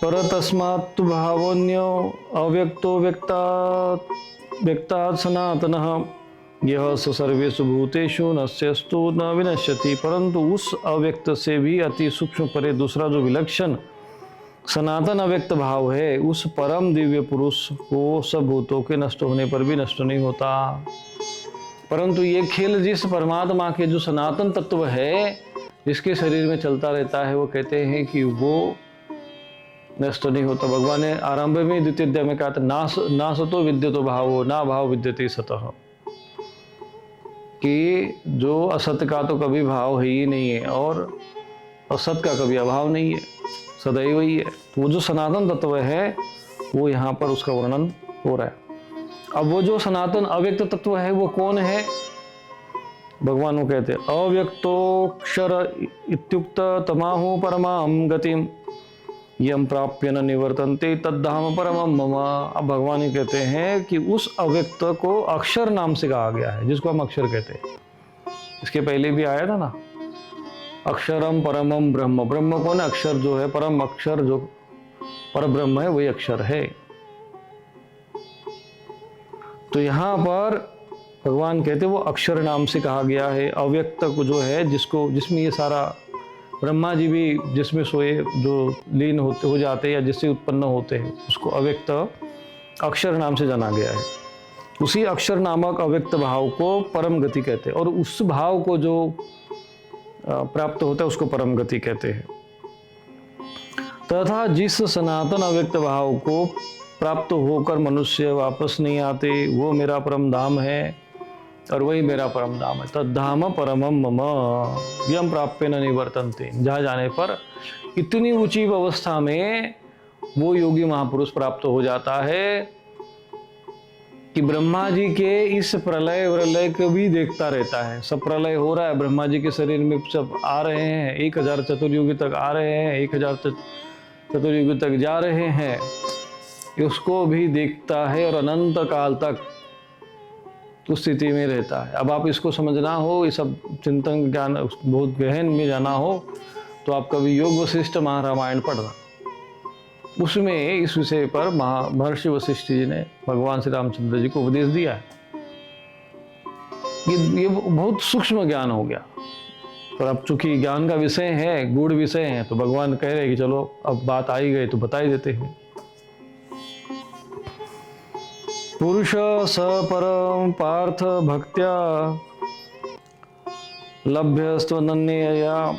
पर तस्मात् भावोन्यो अव्यक्तो व्यक्तात् सनातनः यह सर्वेषु भूतेषु नश्यस्तु न विनश्यति। परंतु उस अव्यक्त से भी अति सूक्ष्म परे दूसरा जो विलक्षण सनातन अव्यक्त भाव है, उस परम दिव्य पुरुष को सब भूतों के नष्ट होने पर भी नष्ट नहीं होता। परंतु ये खेल जिस परमात्मा के जो सनातन तत्व है, जिसके शरीर में चलता रहता है, वो कहते हैं कि वो नष्ट नहीं होता। भगवान ने आरंभ में द्वितीय अध्याय में कहा था, ना सतो विद्यतो भावो ना भाव विद्यते सतः, कि जो असत्य का तो कभी भाव है ही नहीं है और असत का कभी अभाव नहीं है, सदैव ही है। तो वो जो सनातन तत्व है वो यहाँ पर उसका वर्णन हो रहा है। अब वो जो सनातन अव्यक्त तत्व है वो कौन है? भगवान वो कहते हैं अव्यक्तोक्षर इत्युक्त तमाहु परमाम गतिम यम प्राप्य न निवर्तन्ते तद्धाम परमम मम। अब भगवान ये कहते हैं कि उस अव्यक्त को अक्षर नाम से कहा गया है, जिसको हम अक्षर कहते हैं। इसके पहले भी आया था ना, अक्षरम परमम ब्रह्म। ब्रह्म कौन है? अक्षर जो है, परम अक्षर जो पर ब्रह्म है वही अक्षर है। तो यहाँ पर भगवान कहते वो अक्षर नाम से कहा गया है। अव्यक्त को जो है, जिसमें ये सारा ब्रह्मा जी भी जिसमें सोए जो लीन होते हो जाते हैं या जिससे उत्पन्न होते हैं, उसको अव्यक्त अक्षर नाम से जाना गया है। उसी अक्षर नामक अव्यक्त भाव को परम गति कहते हैं, और उस भाव को जो प्राप्त होता है उसको परम गति कहते हैं। तथा जिस सनातन अव्यक्त भाव को प्राप्त होकर मनुष्य वापस नहीं आते, वो मेरा परम धाम है और वही मेरा परम धाम है। तद्धाम परमम मम यम प्राप्य न निवर्तन्ते। जहाँ जाने पर इतनी ऊंची अवस्था में वो योगी महापुरुष प्राप्त हो जाता है कि ब्रह्मा जी के इस प्रलय वलय को भी देखता रहता है। सब प्रलय हो रहा है, ब्रह्मा जी के शरीर में सब आ रहे हैं, 1000 चतुर्युगी तक आ रहे हैं, 1000 चतुर्युगी तक जा रहे हैं, उसको भी देखता है और अनंत काल तक उस स्थिति में रहता है। अब आप इसको समझना हो, ये सब चिंतन ज्ञान बहुत गहन में जाना हो, तो आप कभी योग वशिष्ठ महारामायण पढ़ना। उसमें इस विषय पर महर्षि वशिष्ठ जी ने भगवान श्री रामचंद्र जी को उपदेश दिया है। ये बहुत सूक्ष्म ज्ञान हो गया, पर अब चूंकि ज्ञान का विषय है, गूढ़ विषय है, तो भगवान कह रहे हैं कि चलो अब बात आई गई तो बता ही देते हैं। पुरुष स परम पार्थ भक्त्या लभ्यस्त्वनन्यया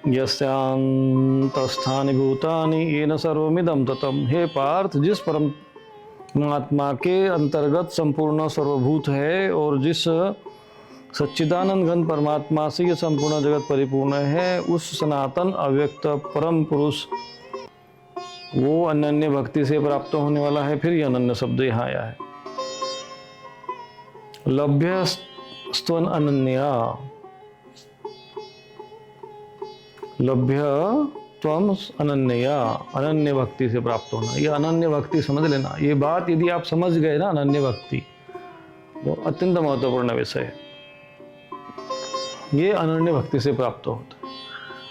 यस्यांतस्थानि भूतानि येन सर्वमिदं ततम्। हे पार्थ, जिस परमात्मा के अंतर्गत संपूर्ण सर्वभूत है और जिस सच्चिदानंद घन परमात्मा से ये संपूर्ण जगत परिपूर्ण है, उस सनातन अव्यक्त परम पुरुष वो अनन्य भक्ति से प्राप्त होने वाला है। फिर ये अनन्य शब्द यहाँ आया है। लभ्यस्त्वन अनन्या, लभ्य त्वम अनन्या, अनन्य भक्ति से प्राप्त होना। ये अनन्य भक्ति समझ लेना, ये बात यदि आप समझ गए ना, अनन्य भक्ति वो अत्यंत महत्वपूर्ण विषय है। ये अनन्य भक्ति से प्राप्त होता है।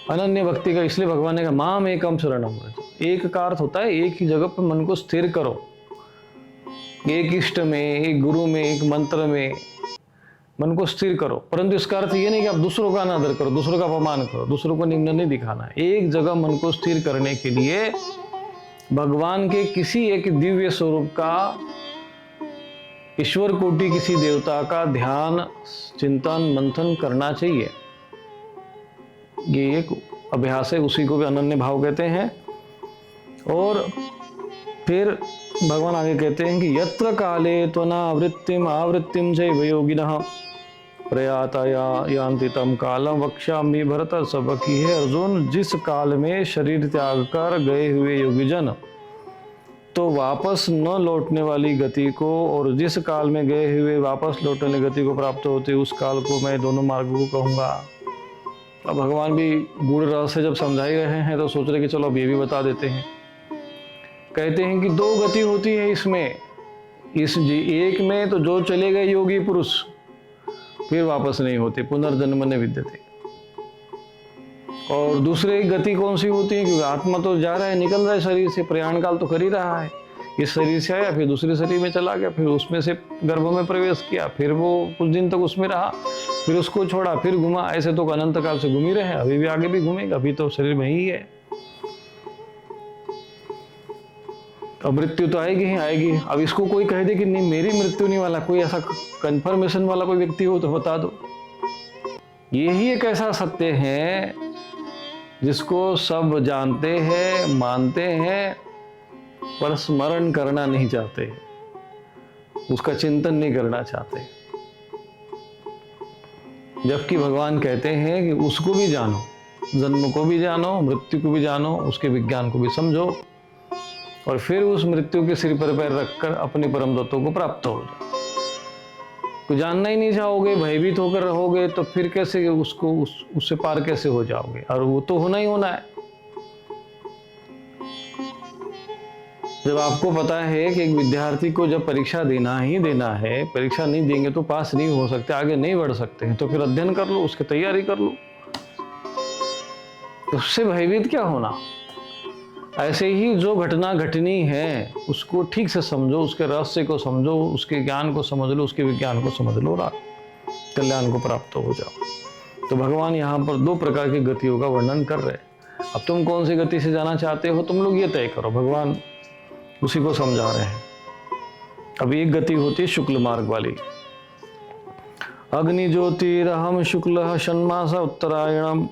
अनन्य भक्ति का इसलिए भगवान ने कहा माम एकम शरणम व्रज। एक का अर्थ होता है एक ही जगह पर मन को स्थिर करो, एक इष्ट में, एक गुरु में, एक मंत्र में मन को स्थिर करो। परंतु इसका अर्थ ये नहीं कि आप दूसरों का अनादर करो, दूसरों का अपमान करो, दूसरों को निम्न नहीं दिखाना है। एक जगह मन को स्थिर करने के लिए भगवान के किसी एक दिव्य स्वरूप का, ईश्वर कोटि किसी देवता का ध्यान, चिंतन, मंथन करना चाहिए। ये एक अभ्यास है, उसी को भी अनन्य भाव कहते हैं। और फिर भगवान आगे कहते हैं कि यत्र काले त्वनावृत्तिम आवृत्तिम चैव योगिनः प्रयाता यान्ति तम कालम वक्ष्यामि भरत सबकी। है अर्जुन, जिस काल में शरीर त्याग कर गए हुए योगीजन तो वापस न लौटने वाली गति को, और जिस काल में गए हुए वापस लौटने वाली गति को प्राप्त होते, उस काल को मैं दोनों मार्गों को कहूँगा। अब भगवान भी गूढ़ रहस्य जब समझा ही रहे हैं तो सोच रहे कि चलो अब ये भी बता देते हैं। कहते हैं कि दो गति होती है इसमें, इस एक में तो जो चले गए योगी पुरुष फिर वापस नहीं होते, पुनर्जन्म न विद्यते। और दूसरी गति कौन सी होती है? क्योंकि आत्मा तो जा रहा है, निकल रहा है शरीर से, प्रयाण काल तो कर ही रहा है। इस शरीर से आया, फिर दूसरे शरीर में चला गया, फिर उसमें से गर्भ में प्रवेश किया, फिर वो कुछ दिन तक उसमें रहा, फिर उसको छोड़ा, फिर घुमा। ऐसे तो अनंत काल से घूम ही रहे हैं, अभी भी आगे भी घूमेगा, अभी तो शरीर में ही है। अब मृत्यु तो आएगी ही आएगी। अब इसको कोई कह दे कि नहीं मेरी मृत्यु नहीं वाला, कोई ऐसा कंफर्मेशन वाला कोई व्यक्ति हो तो बता दो। यही एक ऐसा सत्य है जिसको सब जानते हैं, मानते हैं, पर स्मरण करना नहीं चाहते, उसका चिंतन नहीं करना चाहते। जबकि भगवान कहते हैं कि उसको भी जानो, जन्म को भी जानो, मृत्यु को भी जानो, उसके विज्ञान को भी समझो, और फिर उस मृत्यु के सिर पर पैर रखकर अपने परम तत्व को प्राप्त हो जाओ। तो जानना ही नहीं चाहोगे, भयभीत होकर रहोगे, तो फिर कैसे उससे पार कैसे हो जाओगे? और वो तो होना ही होना है। जब आपको पता है कि एक विद्यार्थी को जब परीक्षा देना ही देना है, परीक्षा नहीं देंगे तो पास नहीं हो सकते, आगे नहीं बढ़ सकते हैं, तो फिर अध्ययन कर लो, उसकी तैयारी कर लो। उससे भयभीत क्या होना? ऐसे ही जो घटना घटनी है उसको ठीक से समझो, उसके रहस्य को समझो, उसके ज्ञान को समझ लो, उसके विज्ञान को समझ लो, कल्याण को प्राप्त हो जाओ। तो भगवान यहाँ पर 2 प्रकार की गतियों का वर्णन कर रहे हैं। अब तुम कौन सी गति से जाना चाहते हो, तुम लोग ये तय करो, भगवान उसी को समझा रहे हैं। अब एक गति होती है शुक्ल मार्ग वाली। अग्नि ज्योतिरहम शुक्ल षण्मास उत्तरायणम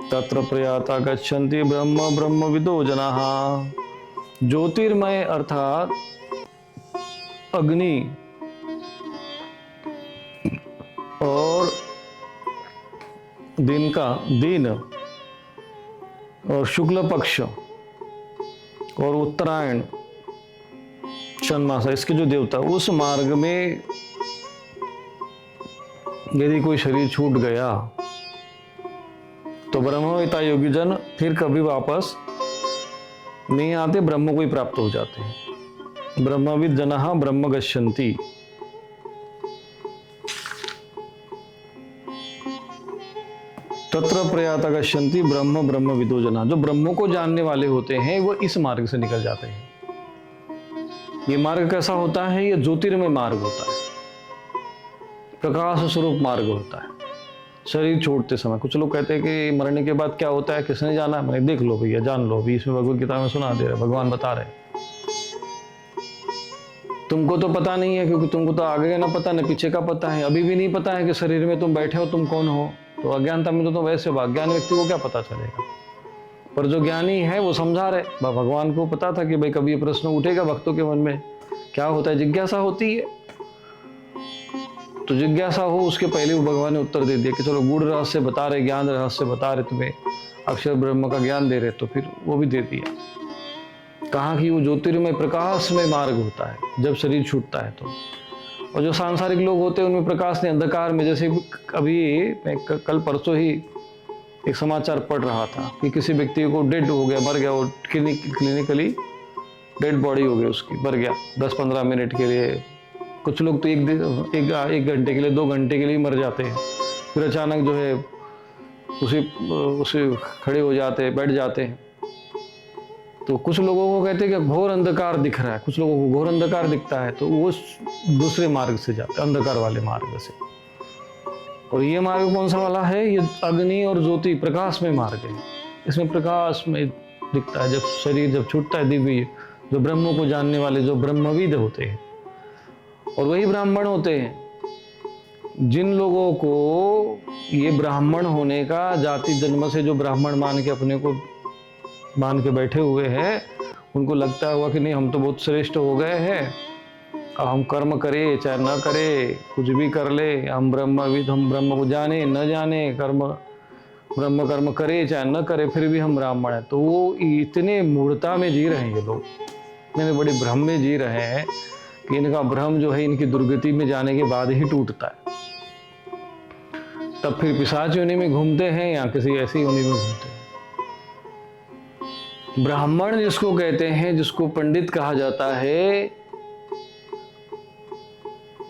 तत्र प्रयाता गच्छन्ति ब्रह्म ब्रह्म विदो जनाः। ज्योतिर्मय अर्थात अग्नि और दिन और शुक्ल पक्ष और उत्तरायण षण्मास, इसके जो देवता, उस मार्ग में यदि कोई शरीर छूट गया तो ब्रह्मवेता योगी जन फिर कभी वापस नहीं आते, ब्रह्म को ही प्राप्त हो जाते हैं। ब्रह्मविद जनाः ब्रह्म गच्छन्ति। तत्र प्रयाता गच्छन्ति ब्रह्म ब्रह्म विदो जनाः। जो ब्रह्म को जानने वाले होते हैं वो इस मार्ग से निकल जाते हैं। ये मार्ग कैसा होता है? ये ज्योतिर्मय मार्ग होता है, प्रकाश स्वरूप मार्ग होता है। शरीर छोड़ते समय कुछ लोग कहते हैं कि मरने के बाद क्या होता है, किसने जाना? मैंने देख लो भैया, जान लो, अभी इसमें भगवत गीता में सुना दे रहे, भगवान बता रहे। तुमको तो पता नहीं है, क्योंकि तुमको तो आगे का ना पता न पीछे का पता है। अभी भी नहीं पता है कि शरीर में तुम बैठे हो, तुम कौन हो। तो अज्ञानता में तो तुम वैसे हो, अज्ञान व्यक्ति को क्या पता चलेगा? पर जो ज्ञानी है वो समझा रहे। भगवान को पता था कि भाई कभी ये प्रश्न उठेगा भक्तों के मन में, क्या होता है, जिज्ञासा होती है। तो जिज्ञासा हो उसके पहले वो भगवान ने उत्तर दे दिया कि चलो गूढ़ रहस्य बता रहे, ज्ञान रहस्य बता रहे, तुम्हें अक्षर ब्रह्म का ज्ञान दे रहे, तो फिर वो भी दे दिया। कहा कि वो ज्योतिर्मय प्रकाश में मार्ग होता है जब शरीर छूटता है तो। और जो सांसारिक लोग होते हैं उनमें प्रकाश नहीं, अंधकार में। जैसे अभी मैं कल परसों ही एक समाचार पढ़ रहा था कि किसी व्यक्ति को डेड हो गया, मर गया, वो क्लिनिकली डेड बॉडी हो गई उसकी, मर गया 10-15 मिनट के लिए। कुछ लोग तो एक घंटे के लिए, 2 घंटे के लिए मर जाते हैं, फिर अचानक जो है उसे खड़े हो जाते हैं, बैठ जाते हैं। तो कुछ लोगों को कहते हैं कि घोर अंधकार दिख रहा है, कुछ लोगों को घोर अंधकार दिखता है, तो वो दूसरे मार्ग से जाते हैं, अंधकार वाले मार्ग से। और ये मार्ग कौन सा वाला है? ये अग्नि और ज्योति प्रकाश में मार्ग है। इसमें प्रकाश में दिखता है जब शरीर जब छूटता है, दिव्य जो ब्रह्म को जानने वाले, जो ब्रह्मविद होते हैं, और वही ब्राह्मण होते हैं। जिन लोगों को ये ब्राह्मण होने का, जाति जन्म से जो ब्राह्मण मान के अपने को मान के बैठे हुए हैं, उनको लगता हुआ कि नहीं हम तो बहुत श्रेष्ठ हो गए हैं, अब हम कर्म करें चाहे न करें, कुछ भी कर ले, हम ब्रह्मविद, हम ब्रह्म को जाने न जाने, ब्रह्म कर्म करे चाहे न करे, फिर भी हम ब्राह्मण हैं। तो वो इतने मूढ़ता में जी रहे हैं ये लोग, इतने बड़े भ्रम में जी रहे हैं कि इनका भ्रम जो है इनकी दुर्गति में जाने के बाद ही टूटता है। तब फिर पिशाच योनि में घूमते हैं या किसी ऐसी योनि में घूमते हैं। ब्राह्मण जिसको कहते हैं, जिसको पंडित कहा जाता है,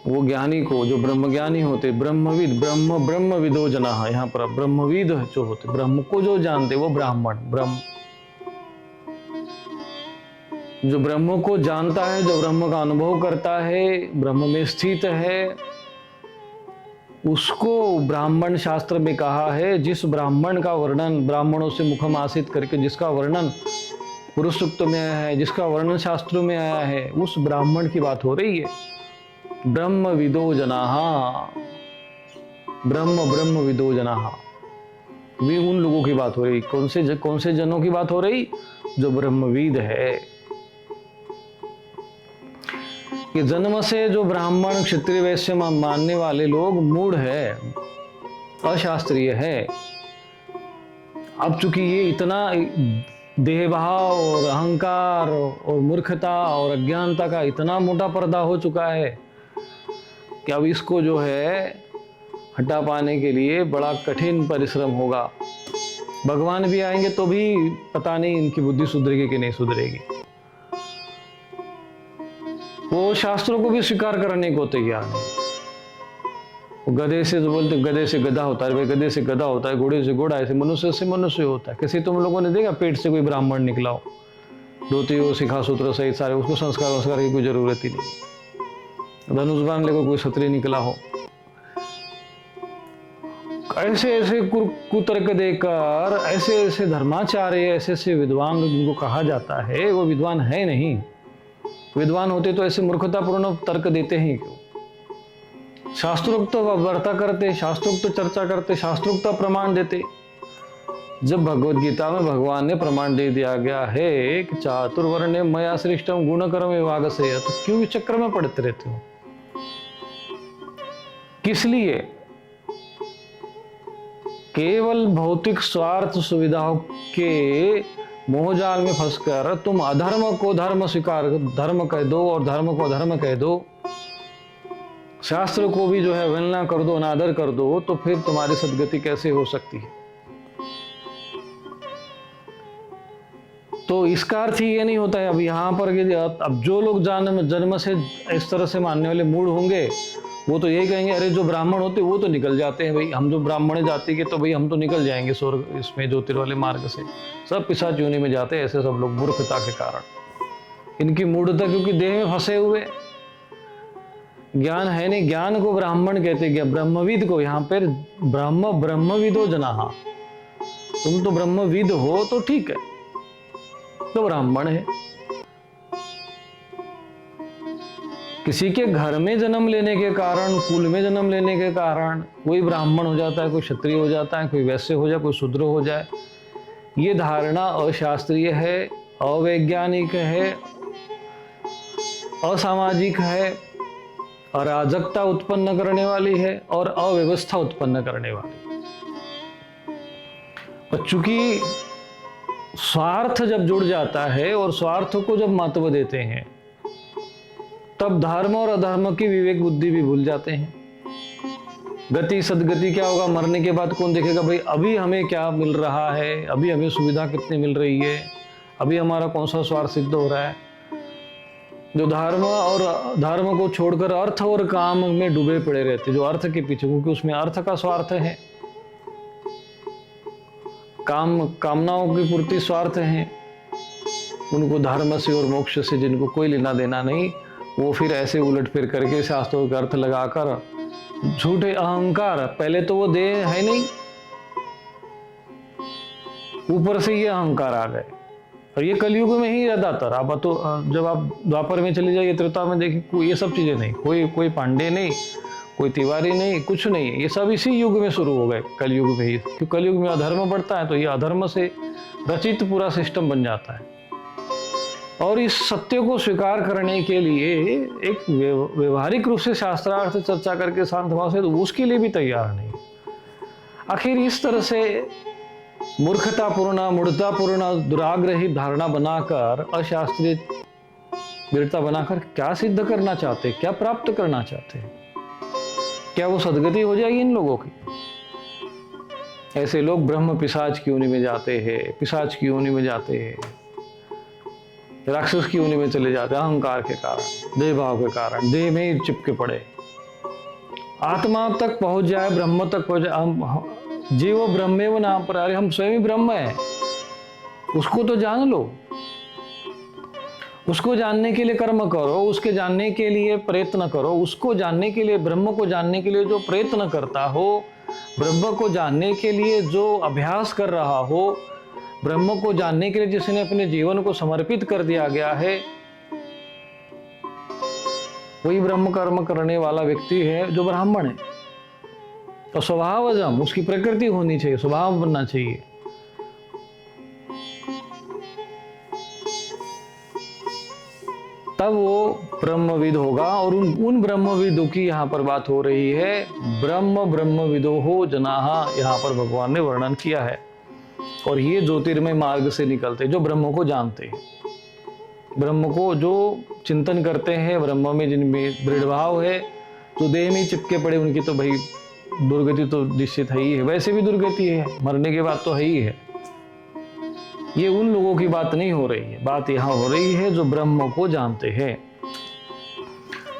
वो ज्ञानी को, जो ब्रह्मज्ञानी होते, ब्रह्मविद, ब्रह्मविदो जनाः। यहाँ पर ब्रह्मविद जो होते, ब्रह्म को जो जानते, वो ब्राह्मण। ब्रह्म जो ब्रह्म को जानता है, जो ब्रह्म का अनुभव करता है, ब्रह्म में स्थित है, उसको ब्राह्मण शास्त्र में कहा है। जिस ब्राह्मण का वर्णन ब्राह्मणों से मुखम आसित करके, जिसका वर्णन पुरुष सूक्त में आया है, जिसका वर्णन शास्त्रों में आया है, उस ब्राह्मण की बात हो रही है। ब्रह्मविदो जनाः, ब्रह्मविदो जनाः, वे उन लोगों की बात हो रही। कौन से जनों की बात हो रही? जो ब्रह्मविद है। कि जन्म से जो ब्राह्मण क्षत्रिय वैश्य मानने वाले लोग मूढ़ है, अशास्त्रीय है। अब चूंकि ये इतना देह भाव और अहंकार और मूर्खता और अज्ञानता का इतना मोटा पर्दा हो चुका है कि अब इसको जो है हटा पाने के लिए बड़ा कठिन परिश्रम होगा। भगवान भी आएंगे तो भी पता नहीं इनकी बुद्धि सुधरेगी कि नहीं सुधरेगी। वो शास्त्रों को भी स्वीकार करने को तैयार नहीं। गधे से जो बोलते गधे से गधा होता है, भाई गधे से गधा होता है, घोड़े से घोड़ा, ऐसे मनुष्य होता है। किसी तुम लोगों ने देखा पेट से कोई ब्राह्मण निकला हो, धोती हो, शिखा सूत्र सहित सारे, उसको संस्कार की कोई जरूरत ही नहीं। धनुष बाण लेकर कोई क्षत्रिय निकला हो। ऐसे ऐसे कुतर्क देकर ऐसे ऐसे धर्माचार्य, ऐसे ऐसे विद्वान जिनको कहा जाता है वो विद्वान है नहीं। विद्वान होते तो ऐसे मूर्खतापूर्ण तर्क देते हैं क्यों? शास्त्रोक्त वार्ता करते, शास्त्रोक्त चर्चा करते, शास्त्रोक्त प्रमाण देते। जब भगवत गीता में भगवान ने प्रमाण दे दिया गया है कि चातुर्वर्ण्य मया श्रेष्ठम गुणकर्म विभाग से, तो क्यों इस चक्कर में पड़ते रहते हो? किस लिए? केवल भौतिक स्वार्थ सुविधाओं के मोहजाल में फंसकर तुम अधर्म को धर्म स्वीकार, धर्म कह दो और धर्म को अधर्म कह दो, शास्त्र को भी जो है अवहेलना कर दो, अनादर कर दो, तो फिर तुम्हारी सद्गति कैसे हो सकती है? तो इसका अर्थ ही ये नहीं होता है। अब यहाँ पर अब जो लोग जन्म से इस तरह से मानने वाले मूड होंगे, वो तो यही कहेंगे अरे जो ब्राह्मण होते वो तो निकल जाते हैं भाई, हम जो ब्राह्मण जाति के तो भाई हम तो निकल जाएंगे स्वर्ग, इसमें ज्योतिर्वाले मार्ग से, सब पिशाच योनि में जाते हैं। ऐसे सब लोग मूर्खता के कारण, इनकी मूढ़ता, क्योंकि देह में फंसे हुए, ज्ञान है नहीं। ज्ञान को ब्राह्मण कहते हैं, ब्रह्मविद को। यहाँ पर ब्रह्मविदो जनाः, तुम तो ब्रह्मविद हो तो ठीक है, तो ब्राह्मण है। किसी के घर में जन्म लेने के कारण, कुल में जन्म लेने के कारण कोई ब्राह्मण हो जाता है, कोई क्षत्रिय हो जाता है, कोई वैश्य हो जाए, कोई शूद्र हो जाए, ये धारणा अशास्त्रीय है, अवैज्ञानिक है, असामाजिक है, अराजकता उत्पन्न करने वाली है और अव्यवस्था उत्पन्न करने वाली। और चूंकि स्वार्थ जब जुड़ जाता है और स्वार्थ को जब महत्व देते हैं, तब धर्म और अधर्म की विवेक बुद्धि भी भूल जाते हैं। गति सदगति क्या होगा? मरने के बाद कौन देखेगा भाई अभी हमें क्या मिल रहा है, अभी हमें सुविधा कितनी मिल रही है, अभी हमारा कौन सा स्वार्थ सिद्ध हो रहा है। जो धर्म को छोड़कर अर्थ और काम में डूबे पड़े रहते, जो अर्थ के पीछे, क्योंकि उसमें अर्थ का स्वार्थ है, कामनाओं की पूर्ति स्वार्थ है, उनको धर्म से और मोक्ष से जिनको कोई लेना देना नहीं, वो फिर ऐसे उलट फिर करके शास्त्रों का अर्थ लगाकर झूठे अहंकार, पहले तो वो देह है नहीं, ऊपर से ये अहंकार आ गए। और ये कलयुग में ही ज्यादातर, आप तो जब आप द्वापर में चले जाइए, त्रेता में देखिए, ये सब चीजें नहीं, कोई पांडे नहीं, कोई तिवारी नहीं, कुछ नहीं है, ये सब इसी युग में शुरू हो गए, कलयुग में ही। क्योंकि कलयुग में अधर्म बढ़ता है तो ये अधर्म से रचित पूरा सिस्टम बन जाता है। और इस सत्य को स्वीकार करने के लिए एक व्यवहारिक रूप से शास्त्रार्थ चर्चा करके शांत भाव से, तो उसके लिए भी तैयार नहीं। आखिर इस तरह से मूर्खतापूर्ण, मूढ़तापूर्ण, दुराग्रही धारणा बनाकर, अशास्त्रीय दृढ़ता बनाकर क्या सिद्ध करना चाहते, क्या प्राप्त करना चाहते हैं? क्या वो सदगति हो जाएगी इन लोगों की? ऐसे लोग ब्रह्म पिशाच की योनि में जाते हैं, पिशाच की योनि में जाते हैं, राक्षस की योनि में चले जाते हैं, अहंकार के कारण, देह भाव के कारण, देह में ही चिपके पड़े। आत्मा तक पहुंच जाए, ब्रह्म तक पहुंच जाए, जीव ब्रह्मेव नाम पर, अरे हम स्वयं ब्रह्म है, उसको तो जान लो। उसको जानने के लिए कर्म करो, उसके जानने के लिए प्रयत्न करो, उसको जानने के लिए, ब्रह्म को जानने के लिए जो प्रयत्न करता हो, ब्रह्म को जानने के लिए जो अभ्यास कर रहा हो, ब्रह्म को जानने के लिए जिसने अपने जीवन को समर्पित कर दिया गया है, वही ब्रह्म कर्म करने वाला व्यक्ति है जो ब्राह्मण है। तो स्वभावजम उसकी प्रकृति होनी चाहिए, स्वभाव बनना चाहिए। तब वो ब्रह्मविद होगा। और उन ब्रह्मविदों की यहाँ पर बात हो रही है। ब्रह्मविदो हो जनाः, यहाँ पर भगवान ने वर्णन किया है। और ये ज्योतिर्मय मार्ग से निकलते, जो ब्रह्म को जानते हैं, ब्रह्म को जो चिंतन करते हैं, ब्रह्म में जिनमें दृढ़ भाव है, जो देह में चिपके पड़े, उनकी तो भाई दुर्गति तो निश्चित है ही है। वैसे भी दुर्गति है, मरने के बाद तो है ही है। ये उन लोगों की बात नहीं हो रही है, बात यहाँ हो रही है जो ब्रह्म को जानते हैं।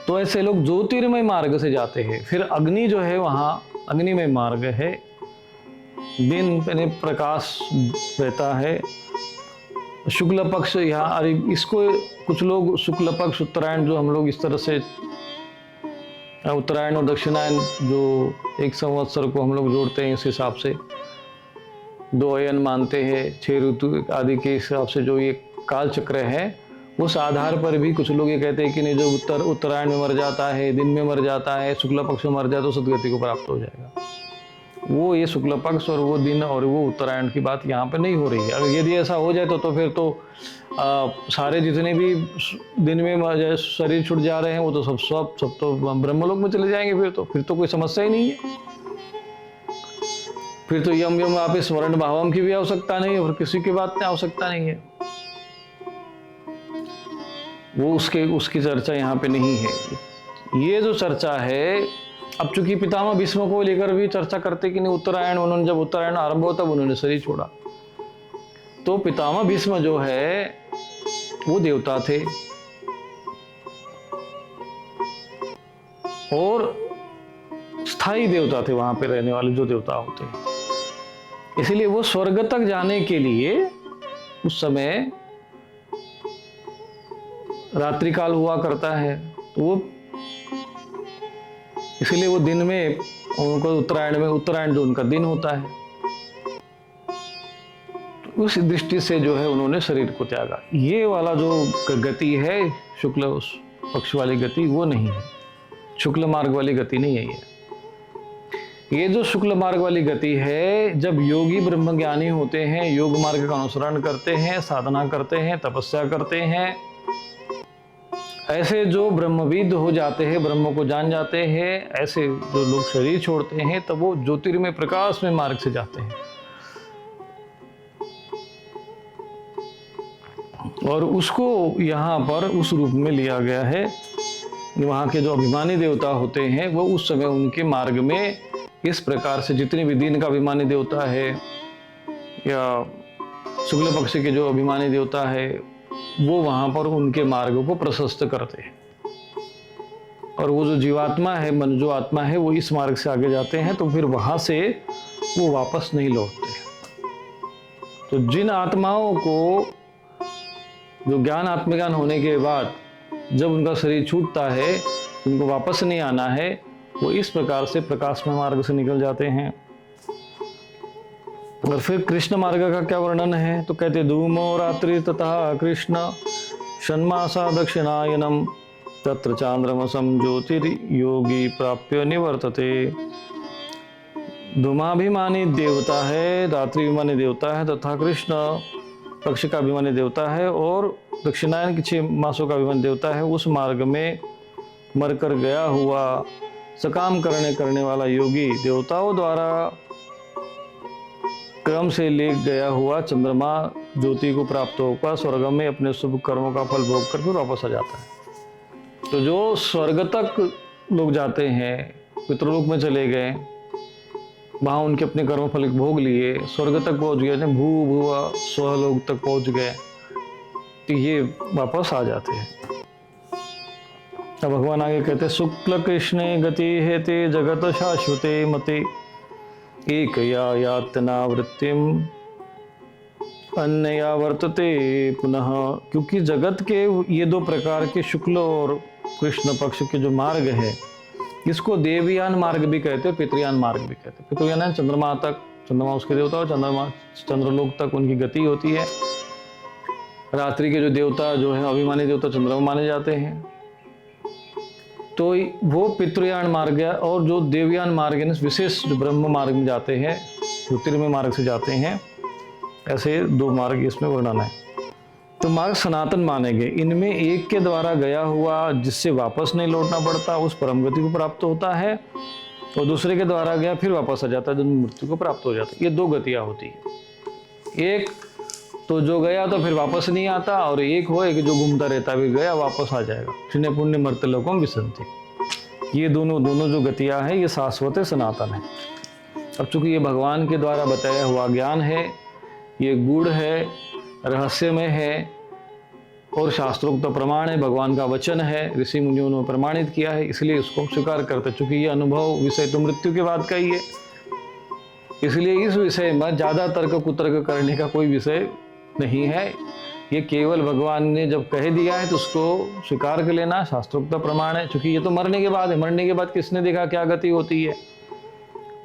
तो ऐसे लोग ज्योतिर्मय मार्ग से जाते हैं। फिर अग्नि जो है, वहाँ अग्निमय मार्ग है, दिन यानी प्रकाश रहता है। शुक्ल पक्ष यहाँ, अरे इसको कुछ लोग शुक्ल पक्ष उत्तरायण, जो हम लोग इस तरह से उत्तरायण और दक्षिणायन जो एक संवत्सर को हम लोग जोड़ते हैं, इस हिसाब से 2 अयन मानते हैं, 6 ऋतु आदि के हिसाब से जो ये काल चक्र है, उस आधार पर भी कुछ लोग ये कहते हैं कि नहीं, जो उत्तरायण में मर जाता है, दिन में मर जाता है, शुक्ल पक्ष में मर जाए तो सदगति को प्राप्त हो जाएगा। वो ये शुक्ल पक्ष और वो दिन और वो उत्तरायण की बात यहाँ पे नहीं हो रही है। अगर यदि ऐसा हो जाए तो फिर तो सारे जितने भी दिन में शरीर छूट जा रहे हैं, वो तो सब तो ब्रह्मलोक में चले जाएंगे। फिर तो कोई समस्या ही नहीं है। फिर तो यम आप स्मरण भावम की भी आवश्यकता नहीं है, और किसी की बात की आवश्यकता नहीं है। वो उसकी चर्चा यहाँ पे नहीं है। ये जो चर्चा है, अब चूंकि पितामह भीष्म को लेकर भी चर्चा करते कि नहीं, उत्तरायण, उन्होंने जब उत्तरायण आरंभ हुआ तब उन्होंने शरीर छोड़ा। तो पितामह भीष्म जो है वो देवता थे, और स्थायी देवता थे, वहां पे रहने वाले जो देवता होते हैं। इसलिए वो स्वर्ग तक जाने के लिए उस समय रात्रि काल हुआ करता है, तो वो इसलिए वो दिन में उनको उत्तरायण जो उनका दिन होता है, तो उस दृष्टि से जो है उन्होंने शरीर को त्यागा। ये वाला जो गति है शुक्ल पक्ष वाली गति, वो नहीं है, शुक्ल मार्ग वाली गति नहीं है ये जो शुक्ल मार्ग वाली गति है, जब योगी ब्रह्मज्ञानी होते हैं, योग मार्ग का अनुसरण करते हैं, साधना करते हैं, तपस्या करते हैं, ऐसे जो ब्रह्मविद हो जाते हैं, ब्रह्म को जान जाते हैं, ऐसे जो लोग शरीर छोड़ते हैं, तब वो ज्योतिर्मय प्रकाश में मार्ग से जाते हैं। और उसको यहाँ पर उस रूप में लिया गया है। वहाँ के जो अभिमानी देवता होते हैं, वो उस समय उनके मार्ग में इस प्रकार से, जितने भी दिन का अभिमानी देवता है या शुक्ल पक्ष के जो अभिमानी देवता है, वो वहां पर उनके मार्ग को प्रशस्त करते हैं। और वो जो जीवात्मा है, मन जो आत्मा है, वो इस मार्ग से आगे जाते हैं, तो फिर वहां से वो वापस नहीं लौटते। तो जिन आत्माओं को जो ज्ञान आत्मज्ञान होने के बाद जब उनका शरीर छूटता है, उनको वापस नहीं आना है, वो इस प्रकार से प्रकाशमय मार्ग से निकल जाते हैं। और फिर कृष्ण मार्ग का क्या वर्णन है, तो कहते धूमो रात्रि तथा कृष्ण षण्मासा दक्षिणायनम तत्र चांद्रमसम ज्योतिर्योगी प्राप्य निवर्तते। धूमाभिमानी देवता है, रात्रि अभिमानी देवता है, तथा कृष्ण पक्ष का अभिमानी देवता है, और दक्षिणायन के 6 मासों का अभिमानी देवता है। उस मार्ग में मरकर गया हुआ सकाम करने वाला योगी देवताओं द्वारा क्रम से ले गया हुआ चंद्रमा ज्योति को प्राप्त होकर स्वर्ग में अपने शुभ कर्मों का फल भोग कर फिर वापस आ जाता है। तो जो स्वर्ग तक लोग जाते हैं, पितृलोक में चले गए, वहाँ उनके अपने कर्म फल भोग लिए, स्वर्ग तक पहुँच गए, भूभुव स्वलोक तक पहुँच गए, तो ये वापस आ जाते हैं। अब भगवान आगे कहते, शुक्ल कृष्णे गति हेते जगत शाश्वते मते एकया यातना वृत्तिम अन्यया वर्तते पुनः। क्योंकि जगत के ये 2 प्रकार के शुक्ल और कृष्ण पक्ष के जो मार्ग है, इसको देवयान मार्ग भी कहते हैं, पितृयान मार्ग भी कहते हैं। पितृयान चंद्रमा तक, चंद्रमा उसके देवता और चंद्रलोक तक उनकी गति होती है। रात्रि के जो देवता जो है अभिमानी देवता चंद्रमा माने जाते हैं, तो वो पितृयान मार्ग है। और जो देवयान मार्ग है, विशेष जो ब्रह्म मार्ग में जाते हैं, ज्योतिर्मय मार्ग से जाते हैं, ऐसे 2 मार्ग इसमें वर्णन है। तो मार्ग सनातन माने गए। इनमें एक के द्वारा गया हुआ जिससे वापस नहीं लौटना पड़ता, उस परम गति को प्राप्त होता है, और दूसरे के द्वारा गया फिर वापस आ जाता है, जन्म मृत्यु को प्राप्त हो जाता है। ये 2 गतियाँ होती है। एक तो जो गया तो फिर वापस नहीं आता, और एक हो एक जो घूमता रहता है, गया वापस आ जाएगा। क्षीणे पुण्य मर्त्य लोकम विसंति। ये दोनों जो गतियां हैं ये शाश्वत सनातन है। अब चूंकि ये भगवान के द्वारा बताया हुआ ज्ञान है, ये गूढ़ है, रहस्यमय है और शास्त्रोक्त प्रमाण है, भगवान का वचन है, ऋषि मुनियों ने प्रमाणित किया है, इसलिए इसको हम स्वीकार करते। चूंकि ये अनुभव विषय तो मृत्यु के बाद का ही है, इसलिए इस विषय में ज़्यादा तर्क कुतर्क करने का कोई विषय नहीं है। ये केवल भगवान ने जब कह दिया है तो उसको स्वीकार कर लेना, शास्त्रोक्त प्रमाण है। चूंकि ये तो मरने के बाद है, मरने के बाद किसने देखा क्या गति होती है?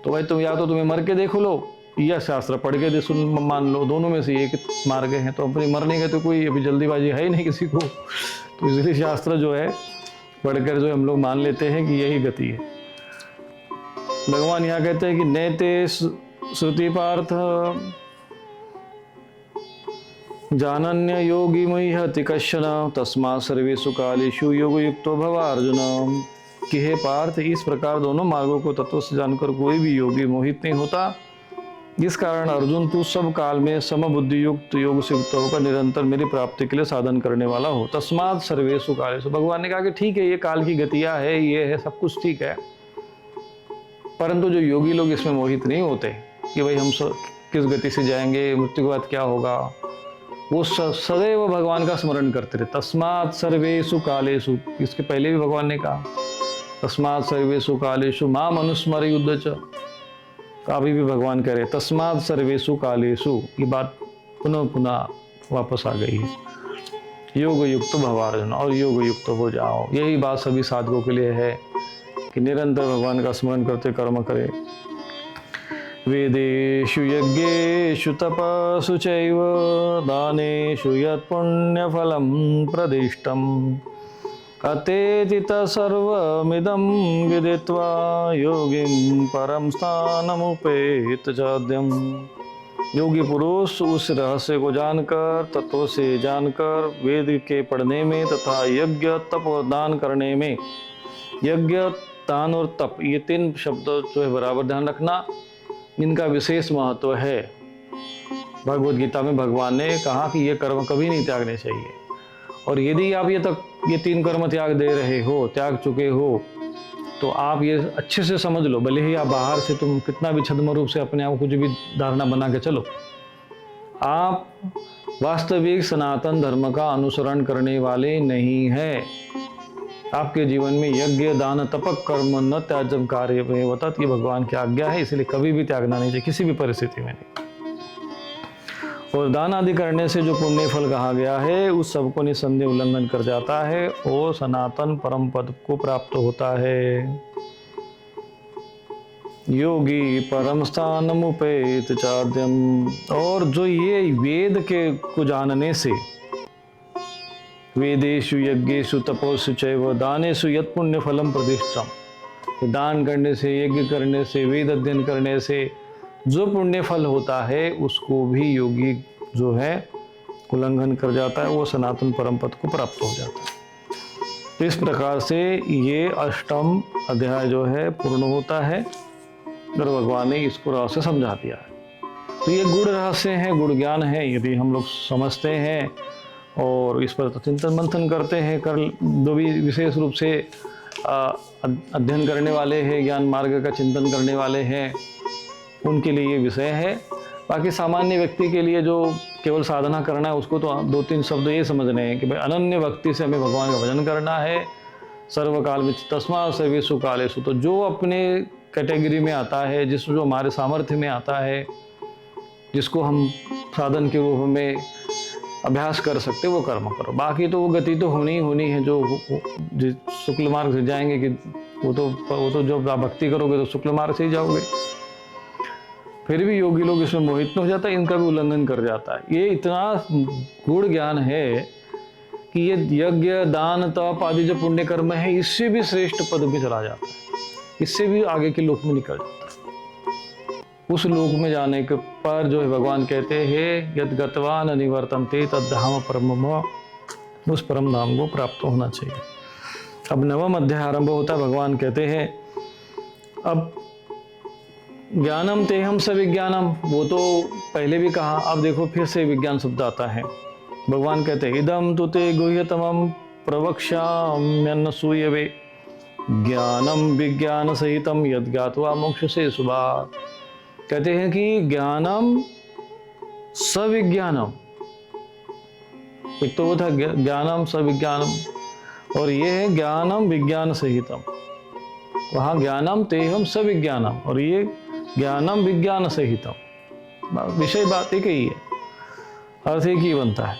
तो भाई तुम या तो तुम्हें मर के देख लो या शास्त्र पढ़ के सुन मान लो, दोनों में से एक मार्ग है। तो अपनी मरने के तो कोई अभी जल्दीबाजी है ही नहीं किसी को, तो इसलिए शास्त्र जो है पढ़कर जो हम लोग मान लेते हैं कि यही गति है। भगवान यहाँ कहते हैं कि नैते श्रुति पार्थ जानन्य योगी मह्यति कश्चन तस्मा सर्वेषु कालेषु योग युक्तो भव अर्जुन। कि हे पार्थ, इस प्रकार दोनों मार्गों को तत्व से जानकर कोई भी योगी मोहित नहीं होता। इस कारण अर्जुन तू सब काल में समबुद्धि युक्त योग से युक्त होकर निरंतर मेरी प्राप्ति के लिए साधन करने वाला हो। तस्मात् सर्वेषु कालेषु। भगवान ने कहा कि ठीक है, ये काल की गतियां है, ये है, सब कुछ ठीक है, परंतु जो योगी लोग इसमें मोहित नहीं होते कि भाई हम किस गति से जाएंगे, मृत्यु के बाद क्या होगा, वो सदैव भगवान का स्मरण करते रहे। तस्मात् सर्वेषु कालेषु, इसके पहले भी भगवान ने कहा तस्मात् सर्वेषु कालेषु माम अनुस्मर युद्ध च। तो अभी भी भगवान कह रहे तस्मात् सर्वेषु कालेषु। ये बात पुनः पुनः वापस आ गई है। योग युक्त भव अर्जुन, और योग युक्त हो जाओ। यही बात सभी साधकों के लिए है कि निरंतर भगवान का स्मरण करते कर्म करें। वेदेषु यज्ञेषु तपस्सु चैव दानेषु यत् पुण्यफलं प्रदिष्टम् अतेति सर्वमिदं विदित्वा योगिं परम स्थानमुपेत चाद्यम्। योगी पुरुष उस रहस्य को जानकर, तत्व से जानकर, वेद के पढ़ने में तथा यज्ञ तप और दान करने में, यज्ञ दान और तप ये तीन शब्द जो है बराबर ध्यान रखना, इनका विशेष महत्व है। भगवद गीता में भगवान ने कहा कि ये कर्म कभी नहीं त्यागने चाहिए, और यदि आप ये तीन कर्म त्याग दे रहे हो, त्याग चुके हो, तो आप ये अच्छे से समझ लो, भले ही आप बाहर से तुम कितना भी छद्म रूप से अपने आप को कुछ भी धारणा बना के चलो, आप वास्तविक सनातन धर्म का अनुसरण करने वाले नहीं हैं। आपके जीवन में यज्ञ दान तपक कर्म न त्याजम कार्य में होता, ये भगवान की आज्ञा है, इसलिए कभी भी त्यागना नहीं चाहिए, किसी भी परिस्थिति में नहीं। और दान आदि करने से जो पुण्य फल कहा गया है उस सबको निसंदेह उल्लंघन कर जाता है और सनातन परम पद को प्राप्त होता है। योगी परम स्थानम उपेत चाद्यम। और जो ये वेद के को जानने से, वेदेषु यज्ञेषु तपोषु चैव दानेषु यत् पुण्य फलम प्रतिष्ठम। दान करने से, यज्ञ करने से, वेद अध्ययन करने से जो पुण्य फल होता है उसको भी योगी जो है उल्लंघन कर जाता है, वो सनातन परम पद को प्राप्त हो जाता है। तो इस प्रकार से ये अष्टम अध्याय जो है पूर्ण होता है और भगवान ने इसको रहस्य समझा दिया है। तो ये गुड़ रहस्य है, गुड़ ज्ञान है, यदि हम लोग समझते हैं और इस पर चिंतन मंथन करते हैं, जो भी विशेष रूप से अध्ययन करने वाले हैं, ज्ञान मार्ग का चिंतन करने वाले हैं, उनके लिए ये विषय है। बाकी सामान्य व्यक्ति के लिए जो केवल साधना करना है, उसको तो दो तीन शब्द ये समझने हैं कि भाई अनन्य भक्ति से हमें भगवान का भजन करना है सर्वकाल में। तस्मात् सर्वेषु कालेषु, तो जो अपने कैटेगरी में आता है, जो हमारे सामर्थ्य में आता है, जिसको हम साधन के रूप में अभ्यास कर सकते वो कर्म करो। बाकी तो वो गति तो होनी है, जो शुक्ल मार्ग से जाएंगे कि वो तो जो आप भक्ति करोगे तो शुक्ल मार्ग से ही जाओगे। फिर भी योगी लोग इसमें मोहित हो जाता है, इनका भी उल्लंघन कर जाता है। ये इतना गूढ़ ज्ञान है कि ये यज्ञ दान तप आदि जो पुण्य कर्म है इससे भी श्रेष्ठ पद में चला जाता है, इससे भी आगे के लोक में निकल जाता है। उस लोक में जाने के पर जो है भगवान कहते हैं यद गतवान निवर्तन्ते तद्धाम परम, उस परम धाम को प्राप्त होना चाहिए। अब नवम अध्याय आरंभ होता है। भगवान कहते हैं अब ज्ञानम तेहम स विज्ञानम, वो तो पहले भी कहा, अब देखो फिर से विज्ञान शब्द आता है। भगवान कहते हैं इदम तु ते गुह्यतमम प्रवक्ष्याम्यनसूयवे ज्ञानम विज्ञान सहितम यद ज्ञात्वा मोक्षसे शुभात्। कहते हैं कि ज्ञानम सविज्ञानम, एक तो वो था ज्ञानम सविज्ञानम, और ये है ज्ञानम विज्ञान सहितम। वहाँ ज्ञानम तेहम सविज्ञानम और ये ज्ञानम विज्ञान सहितम, विषय बात एक ही है, अर्थ एक ही बनता है।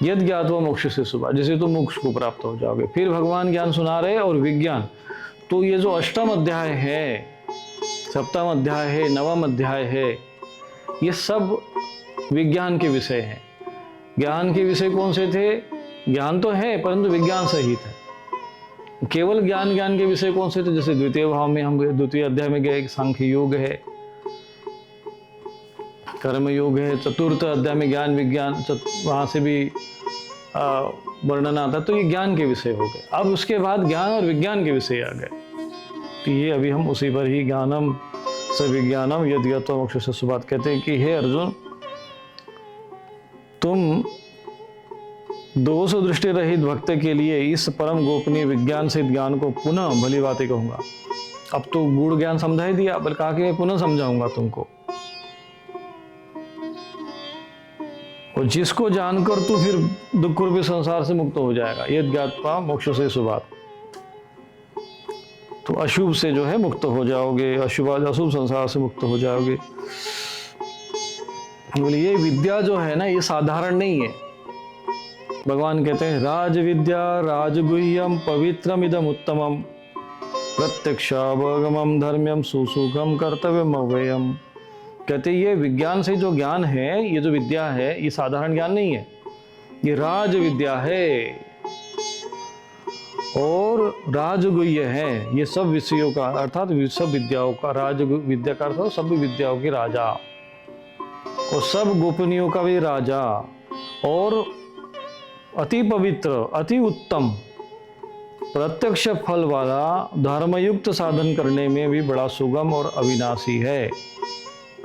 यद ज्ञात्वा मोक्ष से शुभात्, जिसे तुम मोक्ष को प्राप्त हो जाओगे। फिर भगवान ज्ञान सुना रहे और विज्ञान, तो ये जो अष्टम अध्याय है, सप्तम अध्याय है, नवम अध्याय है, ये सब विज्ञान के विषय हैं। ज्ञान के विषय कौन से थे? ज्ञान तो है परंतु विज्ञान सहित है। केवल ज्ञान के विषय कौन से थे? जैसे द्वितीय भाव में हम द्वितीय अध्याय में गए, सांख्य योग है, कर्म योग है। चतुर्थ अध्याय में ज्ञान विज्ञान, वहां से भी वर्णन आता, तो ये ज्ञान के विषय हो गए। अब उसके बाद ज्ञान और विज्ञान के विषय आ गए, तो ये अभी हम उसी पर ही ज्ञानम सविज्ञानम यद ज्ञात्वा मोक्ष से शुभात् कहते हैं कि हे अर्जुन, तुम दोष दृष्टि रहित भक्त के लिए इस परम गोपनीय विज्ञान से ज्ञान को पुनः भली बातें कहूंगा। अब तो गूढ़ ज्ञान समझा ही दिया, बल्कि कहा कि मैं पुनः समझाऊंगा तुमको, और जिसको जानकर तू फिर दुख रूपी संसार से मुक्त हो जाएगा। यद ज्ञात्वा मोक्ष से शुभात्, तो अशुभ से जो है मुक्त हो जाओगे, अशुभ संसार से मुक्त हो जाओगे। बोले ये विद्या जो है ना, ये साधारण नहीं है। भगवान कहते हैं राज विद्या राजगुह्यम पवित्रम इदम उत्तमम प्रत्यक्षावगमम धर्म्यम सुसुखम कर्तव्यम अव्ययम। कहते ये विज्ञान से जो ज्ञान है, ये जो विद्या है, ये साधारण ज्ञान नहीं है, ये राज विद्या है और राजगुह्य है। ये सब विषयों का अर्थात सब विद्याओं का, राज विद्या का अर्थात सब विद्याओं के राजा और सब गोपनीयों का भी राजा, और अति पवित्र अति उत्तम प्रत्यक्ष फल वाला धर्मयुक्त साधन करने में भी बड़ा सुगम और अविनाशी है।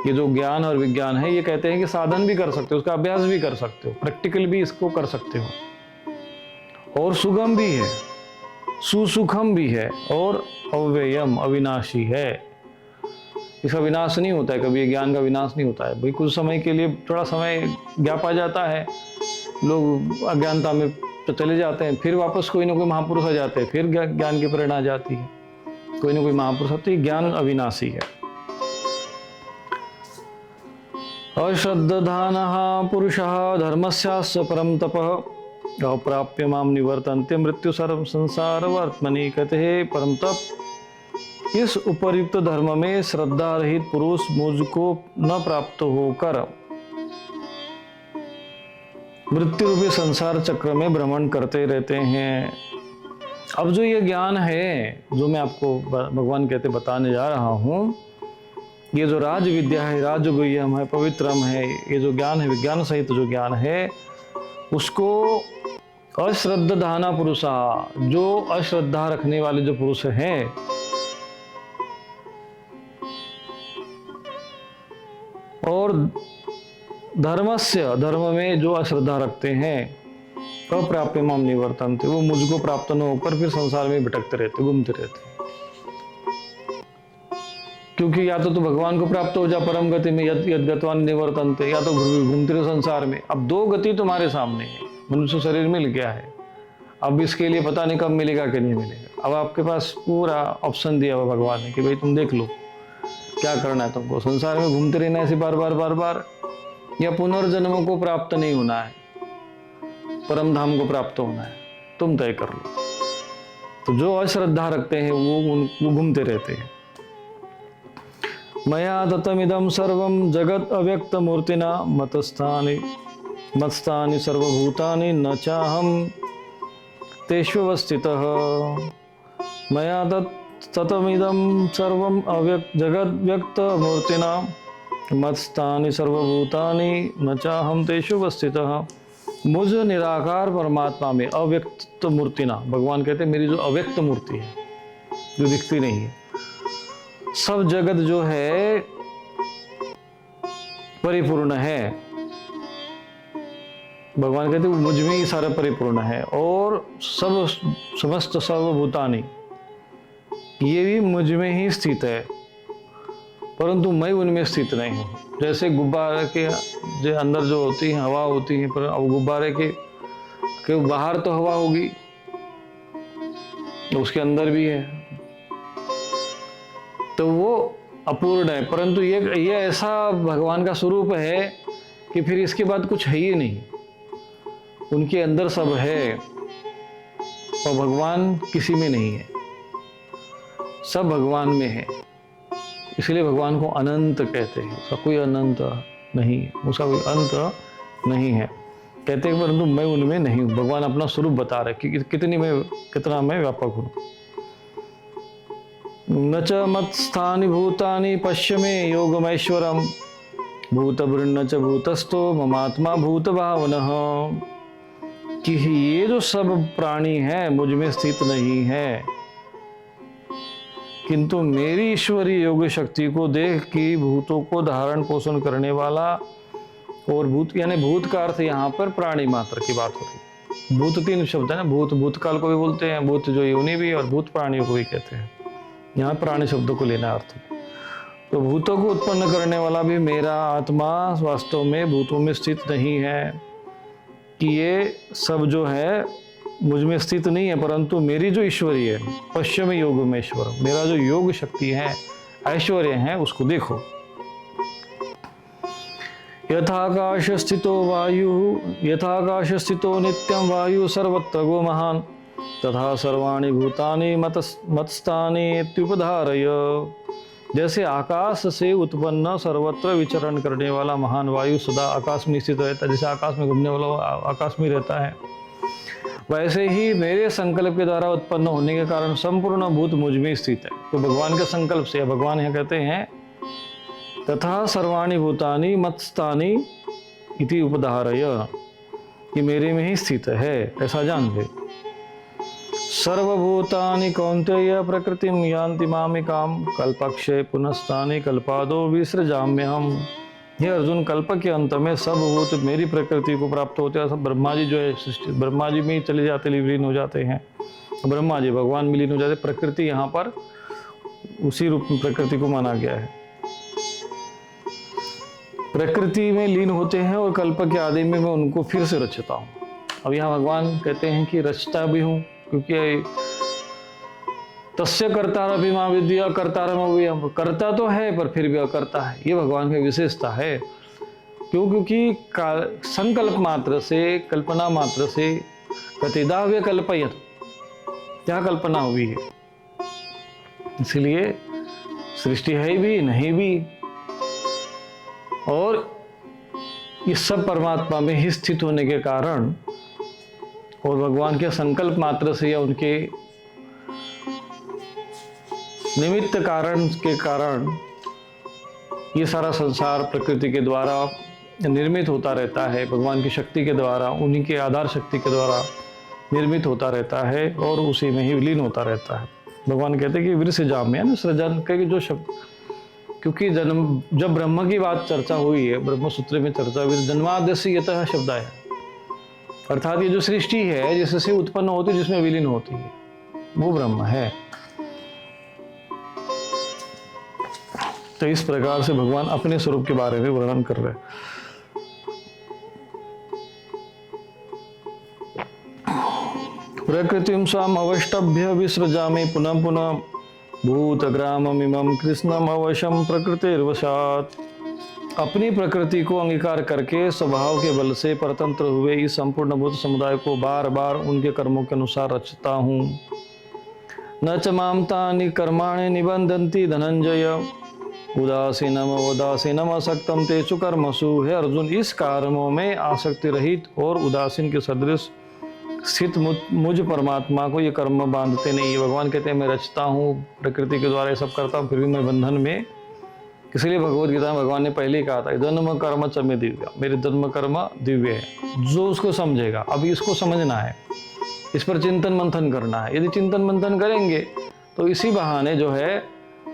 ये जो ज्ञान और विज्ञान है, ये कहते हैं कि साधन भी कर सकते हो, उसका अभ्यास भी कर सकते हो, प्रैक्टिकल भी इसको कर सकते हो, और सुगम भी है, सुसुखम भी है, और अव्ययम अविनाशी है। इसका विनाश नहीं होता है, कभी ज्ञान का विनाश नहीं होता है। भाई कुछ समय के लिए थोड़ा समय गैप आ जाता है, लोग अज्ञानता में तो चले जाते हैं, फिर वापस कोई ना कोई महापुरुष आ जाते हैं, फिर ज्ञान की प्रेरणा आ जाती है, कोई ना कोई महापुरुष आते हैं। ज्ञान अविनाशी है। अश्रद्धानः पुरुषः धर्मस्यास्य परम तपः अप्राप्य माम निवर्तन्ते मृत्यु सर्व संसार वर्त्मनि। कहते हैं परम तप, इस उपयुक्त धर्म में श्रद्धा रहित पुरुष मुझको न प्राप्त होकर मृत्यु रूपी संसार चक्र में भ्रमण करते रहते हैं। अब जो ये ज्ञान है, जो मैं आपको भगवान कहते बताने जा रहा हूँ, ये जो राज विद्या है, राजगुह्यम है, पवित्रम है, ये जो ज्ञान है, विज्ञान सहित जो ज्ञान है, उसको अश्रद्धाना पुरुषा, जो अश्रद्धा रखने वाले जो पुरुष हैं, और धर्मस्य धर्म में जो अश्रद्धा रखते हैं, अप्राप्य माम निवर्तन्ते, वो मुझको प्राप्त न होकर फिर संसार में भटकते रहते, घूमते रहते। क्योंकि या तो भगवान को प्राप्त हो जा परम गति में, यद गत्वा निवर्तन्ते, या तो घूमते रहो संसार में। अब दो गति तुम्हारे सामने है, मनुष्य शरीर मिल गया है, अब इसके लिए पता नहीं कब मिलेगा कि नहीं मिलेगा। अब आपके पास पूरा ऑप्शन दिया हुआ भगवान ने कि भाई तुम देख लो क्या करना है तुमको। संसार में घूमते रहना है ऐसे बार बार, या पुनर्जन्मों को प्राप्त नहीं होना है, परम धाम को प्राप्त होना है, तुम तय कर लो। तो जो अश्रद्धा रखते हैं वो घूमते रहते हैं। मया दत्तमिदं सर्वं जगत अव्यक्त मूर्तिना मत्स्थानि सर्वभूतानि न चाहं तेष्वस्थितः। मया तत्तमिदं सर्वं जगत व्यक्त मूर्तिना मत्स्थानि सर्वभूतानि न चाहं तेषु वस्थितः। मुझ निराकार परमात्मा में अव्यक्त मूर्ति ना, भगवान कहते हैं मेरी जो अव्यक्त मूर्ति है, जो दिखती नहीं है, सब जगत जो है परिपूर्ण है। भगवान कहते हैं मुझ में ही सारा परिपूर्ण है और सब समस्त सर्वभूतानि ये भी मुझ में ही स्थित है, परंतु मैं उनमें स्थित नहीं हूँ। जैसे गुब्बारे के जो अंदर जो होती है हवा होती है, पर अब गुब्बारे के बाहर तो हवा होगी, उसके अंदर भी है, तो वो अपूर्ण है। परंतु ये ऐसा भगवान का स्वरूप है कि फिर इसके बाद कुछ है ही नहीं, उनके अंदर सब है और भगवान किसी में नहीं है, सब भगवान में है। इसलिए भगवान को अनंत कहते हैं। उसका कोई अनंत नहीं है, उसका कोई अंत नहीं है कहते हैं, परंतु मैं उनमें नहीं हूँ। भगवान अपना स्वरूप बता रहे कि कितना मैं व्यापक हूँ। न च मत्स्थानि भूतानि पश्य मे योगमैश्वरम भूतभृन्न च भूतस्थो ममात्मा भूत भावनः, कि ये जो सब प्राणी है मुझ में स्थित नहीं है, किंतु मेरी ईश्वरीय योग शक्ति को देख कि भूतों को धारण पोषण करने वाला, और भूत यानी भूत का अर्थ यहाँ पर प्राणी मात्र की बात हो रही। भूत तीन शब्द है ना, भूत भूतकाल को भी बोलते हैं, भूत जो योनि भी, और भूत प्राणियों को भी कहते हैं। यहाँ प्राणी शब्दों को लेना अर्थ। तो भूतों को उत्पन्न करने वाला भी मेरा आत्मा वास्तव में भूतों में स्थित नहीं है, कि ये सब जो है मुझ में स्थित नहीं है, परंतु मेरी जो ईश्वरीय है, पश्चिम योग में ईश्वर, मेरा जो योग शक्ति है, ऐश्वर्य है, उसको देखो। यथाकाश स्थितो वायु, यथाकाश स्थितो नित्यं वायु सर्वत्र गो महान, तथा सर्वाणि भूतानि मतस्थानि इत्युपधारय। जैसे आकाश से उत्पन्न सर्वत्र विचरण करने वाला महान वायु सदा आकाश में स्थित रहता है, जैसे आकाश में घूमने वाला आकाश में रहता है, वैसे ही मेरे संकल्प के द्वारा उत्पन्न होने के कारण संपूर्ण भूत मुझ में स्थित है। तो भगवान के संकल्प से, भगवान यहाँ कहते हैं तथा सर्वाणि भूतानि मतस्थानि इति उपधारय, कि मेरे में ही स्थित है, ऐसा जान ले। सर्वभूतानि कौन्तेय प्रकृतिम यान्ति मामिकाम कल्पक्षय पुनस्तानि कल्पादो विसृजाम्यहम्। हे अर्जुन, कल्प के अंत में सब भूत मेरी प्रकृति को प्राप्त होते हैं। सब ब्रह्मा जी जो है सृष्टि, ब्रह्मा जी में ही चले जाते, विलीन हो जाते हैं। ब्रह्मा जी भगवान में लीन हो जाते। प्रकृति यहाँ पर उसी रूप में प्रकृति को माना गया है, प्रकृति में लीन होते हैं और कल्प के आदि में मैं उनको फिर से रचता हूँ। अब यहाँ भगवान कहते हैं कि रचता भी हूँ, क्योंकि तस्य कर्तारपि मां विद्या कर्तारमव्ययम्, करता तो है पर फिर भी अकर्ता है, ये भगवान की विशेषता है। क्योंकि संकल्प मात्र से, कल्पना मात्र से कतिदाव्य कल्पयत, क्या कल्पना हुई है, इसलिए सृष्टि है भी नहीं भी, और इस सब परमात्मा में ही स्थित होने के कारण और भगवान के संकल्प मात्र से या उनके निमित्त कारण के कारण ये सारा संसार प्रकृति के द्वारा निर्मित होता रहता है, भगवान की शक्ति के द्वारा, उन्हीं के आधार शक्ति के द्वारा निर्मित होता रहता है और उसी में ही विलीन होता रहता है। भगवान कहते हैं कि विसृजाम्य है ना, सृजन के जो शब्द, क्योंकि जब ब्रह्म की बात चर्चा हुई है, ब्रह्म सूत्र में चर्चा हुई, जन्माद्यस्य यतः शब्द है, अर्थात ये जो सृष्टि है जिससे उत्पन्न होती है, जिसमें विलीन होती है, वो ब्रह्म है। तो इस प्रकार से भगवान अपने स्वरूप के बारे में वर्णन कर रहे हैं। प्रकृतिं स्वाम अवष्टभ्य विसृजामि पुनः पुनः भूतग्राममिमं कृष्णम अवशम प्रकृतिर्वशात्। अपनी प्रकृति को अंगीकार करके स्वभाव के बल से परतंत्र हुए इस संपूर्ण भूत समुदाय को बार बार उनके कर्मों के अनुसार रचता हूँ। न च मां तानि कर्माणि निबंधन्ति धनंजय उदासीनम असक्तम तेषु कर्मसु। है अर्जुन, इस कर्मों में आसक्ति रहित और उदासीन के सदृश स्थित मुझ परमात्मा को ये कर्म बांधते नहीं है। भगवान कहते हैं मैं रचता हूँ, प्रकृति के द्वारा ये सब करता हूँ, फिर भी मैं बंधन में। इसलिए भगवद गीता में भगवान ने पहले ही कहा था जन्म कर्म च में दिव्य, मेरे जन्म कर्म दिव्य है। जो उसको समझेगा, अभी इसको समझना है, इस पर चिंतन मंथन करना है। यदि चिंतन मंथन करेंगे तो इसी बहाने जो है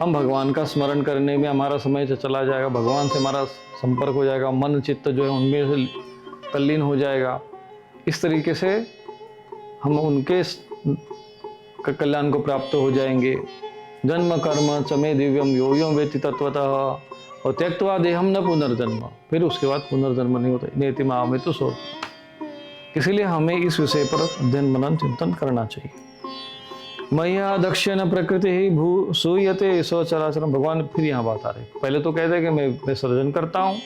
हम भगवान का स्मरण करने में हमारा समय चला जाएगा, भगवान से हमारा संपर्क हो जाएगा, मन चित्त जो है उनमें से तल्लीन हो जाएगा। इस तरीके से हम उनके कल्याण को प्राप्त हो जाएंगे। जन्म कर्म चमे दिव्यम यो यो वेति तत्वतः और त्यक्त्वा देहम न पुनर्जन्म, फिर उसके बाद पुनर्जन्म नहीं होता। नेति माम में तो सोच, इसीलिए हमें इस विषय पर अध्ययन मनन चिंतन करना चाहिए। मय्या दक्षिण प्रकृति ही भू सूयते स्वचराचरम। भगवान फिर यहाँ बात आ रही, पहले तो कहते हैं कि मैं सृजन करता हूँ,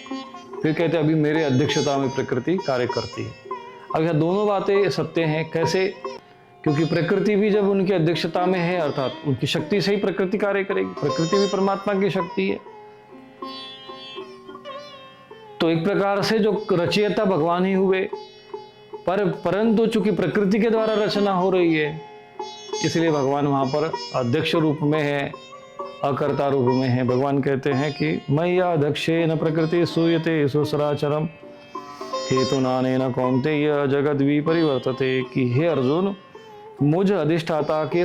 फिर कहते हैं अभी मेरे अध्यक्षता में प्रकृति कार्य करती है। अब यह दोनों बातें सत्य हैं। कैसे? क्योंकि प्रकृति भी जब उनकी अध्यक्षता में है, अर्थात उनकी शक्ति से ही प्रकृति कार्य करेगी। प्रकृति भी परमात्मा की शक्ति है। तो एक प्रकार से जो रचयिता भगवान ही हुए, परंतु चूंकि प्रकृति के द्वारा रचना हो रही है, इसलिए भगवान वहां पर अध्यक्ष रूप में है, अकर्ता रूप में है। भगवान कहते हैं कि मय्या दक्षेन प्रकृति सूयते सुसराचरम हेतुनानेन कौन्तेय जगद विपरिवर्तते। कि हे अर्जुन, मुझ अधिष्ठाता के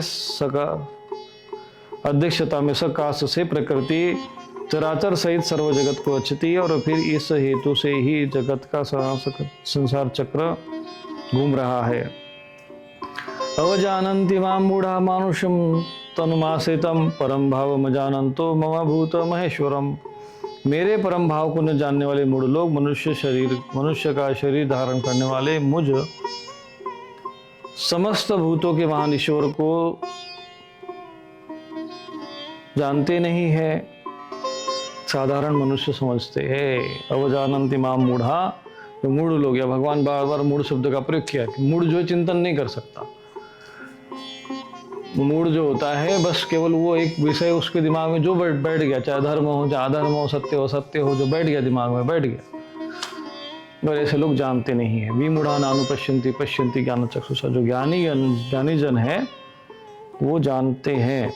अध्यक्षता में सकाश से प्रकृति चराचर सहित सर्व जगत को रचती है और फिर इस हेतु से ही जगत का संसार चक्र घूम रहा है। अवजानन्ति मां मूढ़ा मानुषम तनुमासेतम परम भाव जानन्तो मम भूत महेश्वरम। मेरे परम भाव को न जानने वाले मूढ़ लोग मनुष्य का शरीर धारण करने वाले मुझ समस्त भूतों के महान ईश्वर को जानते नहीं है, साधारण मनुष्य समझते हैं। अवजानन्ति मां मूढ़ा, तो मूढ़ लोग, या भगवान बार बार मूढ़ शब्द का प्रयोग किया कि मूढ़ जो चिंतन नहीं कर सकता। मूढ़ जो होता है बस केवल वो एक विषय उसके दिमाग में जो बैठ गया, चाहे धर्म हो चाहे अधर्म हो, सत्य हो, जो बैठ गया दिमाग में बैठ गया, और ऐसे लोग जानते नहीं है। विमूढ़ा नानुपश्यन्ति पश्यन्ति ज्ञान चक्षुषा। जो ज्ञानी जन है वो जानते हैं।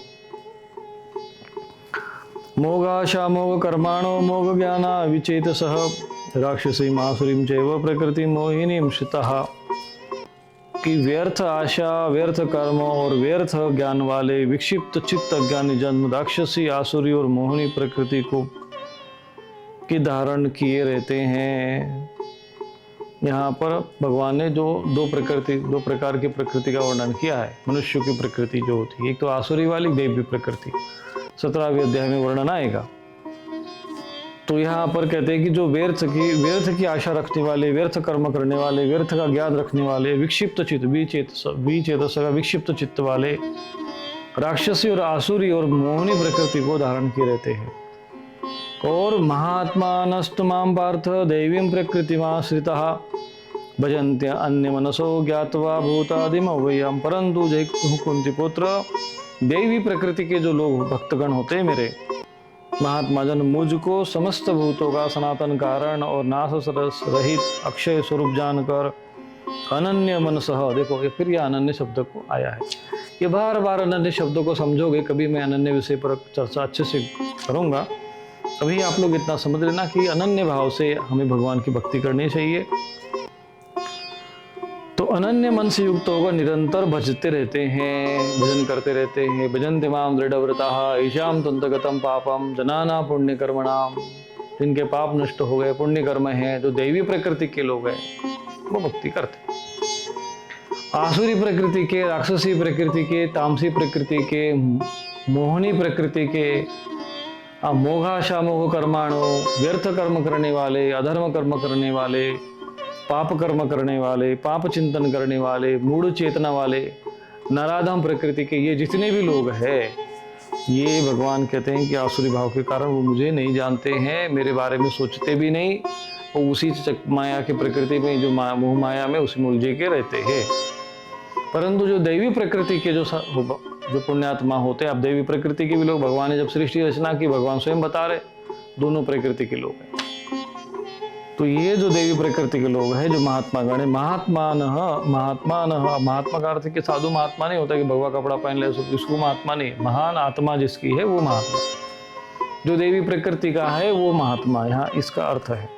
मोगाशा मोग कर्माणो मोग ज्ञाना विचेतसः राक्षसी मासुरीम चैव प्रकृति मोहिनीम श्रितः। कि व्यर्थ आशा, व्यर्थ कर्म और व्यर्थ ज्ञान वाले विक्षिप्त चित्त अज्ञानी जन राक्षसी, आसुरी और मोहिनी प्रकृति को की धारण किए रहते हैं। यहाँ पर भगवान ने जो दो प्रकार की प्रकृति का वर्णन किया है। मनुष्य की प्रकृति जो होती है, एक तो आसुरी वाली दैवी प्रकृति, 17वें अध्याय में वर्णन आएगा। तो यहाँ पर कहते हैं कि जो व्यर्थ की आशा रखने वाले, व्यर्थ कर्म करने वाले, व्यर्थ का ज्ञान रखने वाले, विक्षिप्त चित्त विचेतस विक्षिप्त चित्त वाले राक्षसी और आसुरी और मोहिनी प्रकृति को धारण किए रहते हैं। और महात्मानस्तु मां पार्थ दैवीं प्रकृतिमाश्रितः भजन्त्य अन्य मनसो ज्ञात्वा भूतादिमव्ययम्। परंतु जय कुंती पुत्र, दैवी प्रकृति के जो लोग भक्तगण होते हैं मेरे महात्मा जन, मुझको समस्त भूतों का सनातन कारण और नाश रहित अक्षय स्वरूप जानकर अनन्य मनसः, देखो ये फिर यह अनन्य शब्द को आया है। ये बार बार अनन्य शब्दों को समझोगे, कभी मैं अनन्य विषय पर चर्चा अच्छे से करूंगा। अभी आप लोग इतना समझ लेना कि अनन्य भाव से हमें भगवान की भक्ति करनी चाहिए। तो अनन्य मन से युक्त होकर निरंतर भजते रहते हैं, भजन करते रहते हैं। भजन्ति मां दृढ़व्रताः ईशाम तंतगतम पापम जनाना पुण्य कर्मणाम। जिनके पाप नष्ट हो गए, पुण्य कर्म है, जो दैवी प्रकृति के लोग हैं वो भक्ति करते। आसुरी प्रकृति के, राक्षसी प्रकृति के, तामसी प्रकृति के, मोहिनी प्रकृति के, मोघाशा मोह कर्माणो, व्यर्थ कर्म करने वाले, अधर्म कर्म करने वाले, पाप कर्म करने वाले, पाप चिंतन करने वाले, मूढ़ चेतना वाले, नराधम प्रकृति के, ये जितने भी लोग हैं, ये भगवान कहते हैं कि आसुरी भाव के कारण वो मुझे नहीं जानते हैं, मेरे बारे में सोचते भी नहीं, वो उसी माया की प्रकृति में, जो मोह माया में उसी में उलझे के रहते हैं। परंतु जो दैवी प्रकृति के जो पुण्यात्मा होते हैं, अब दैवी प्रकृति के भी लोग, भगवान ने जब सृष्टि रचना की, भगवान स्वयं बता रहे दोनों प्रकृति के लोग हैं। तो ये जो देवी प्रकृति के लोग हैं, जो महात्मा गण है, महात्मा का अर्थ कि साधु महात्मा नहीं होता कि भगवा कपड़ा पहन ले इसको महात्मा नहीं, महान आत्मा जिसकी है वो महात्मा, जो देवी प्रकृति का है वो महात्मा, यहाँ इसका अर्थ है।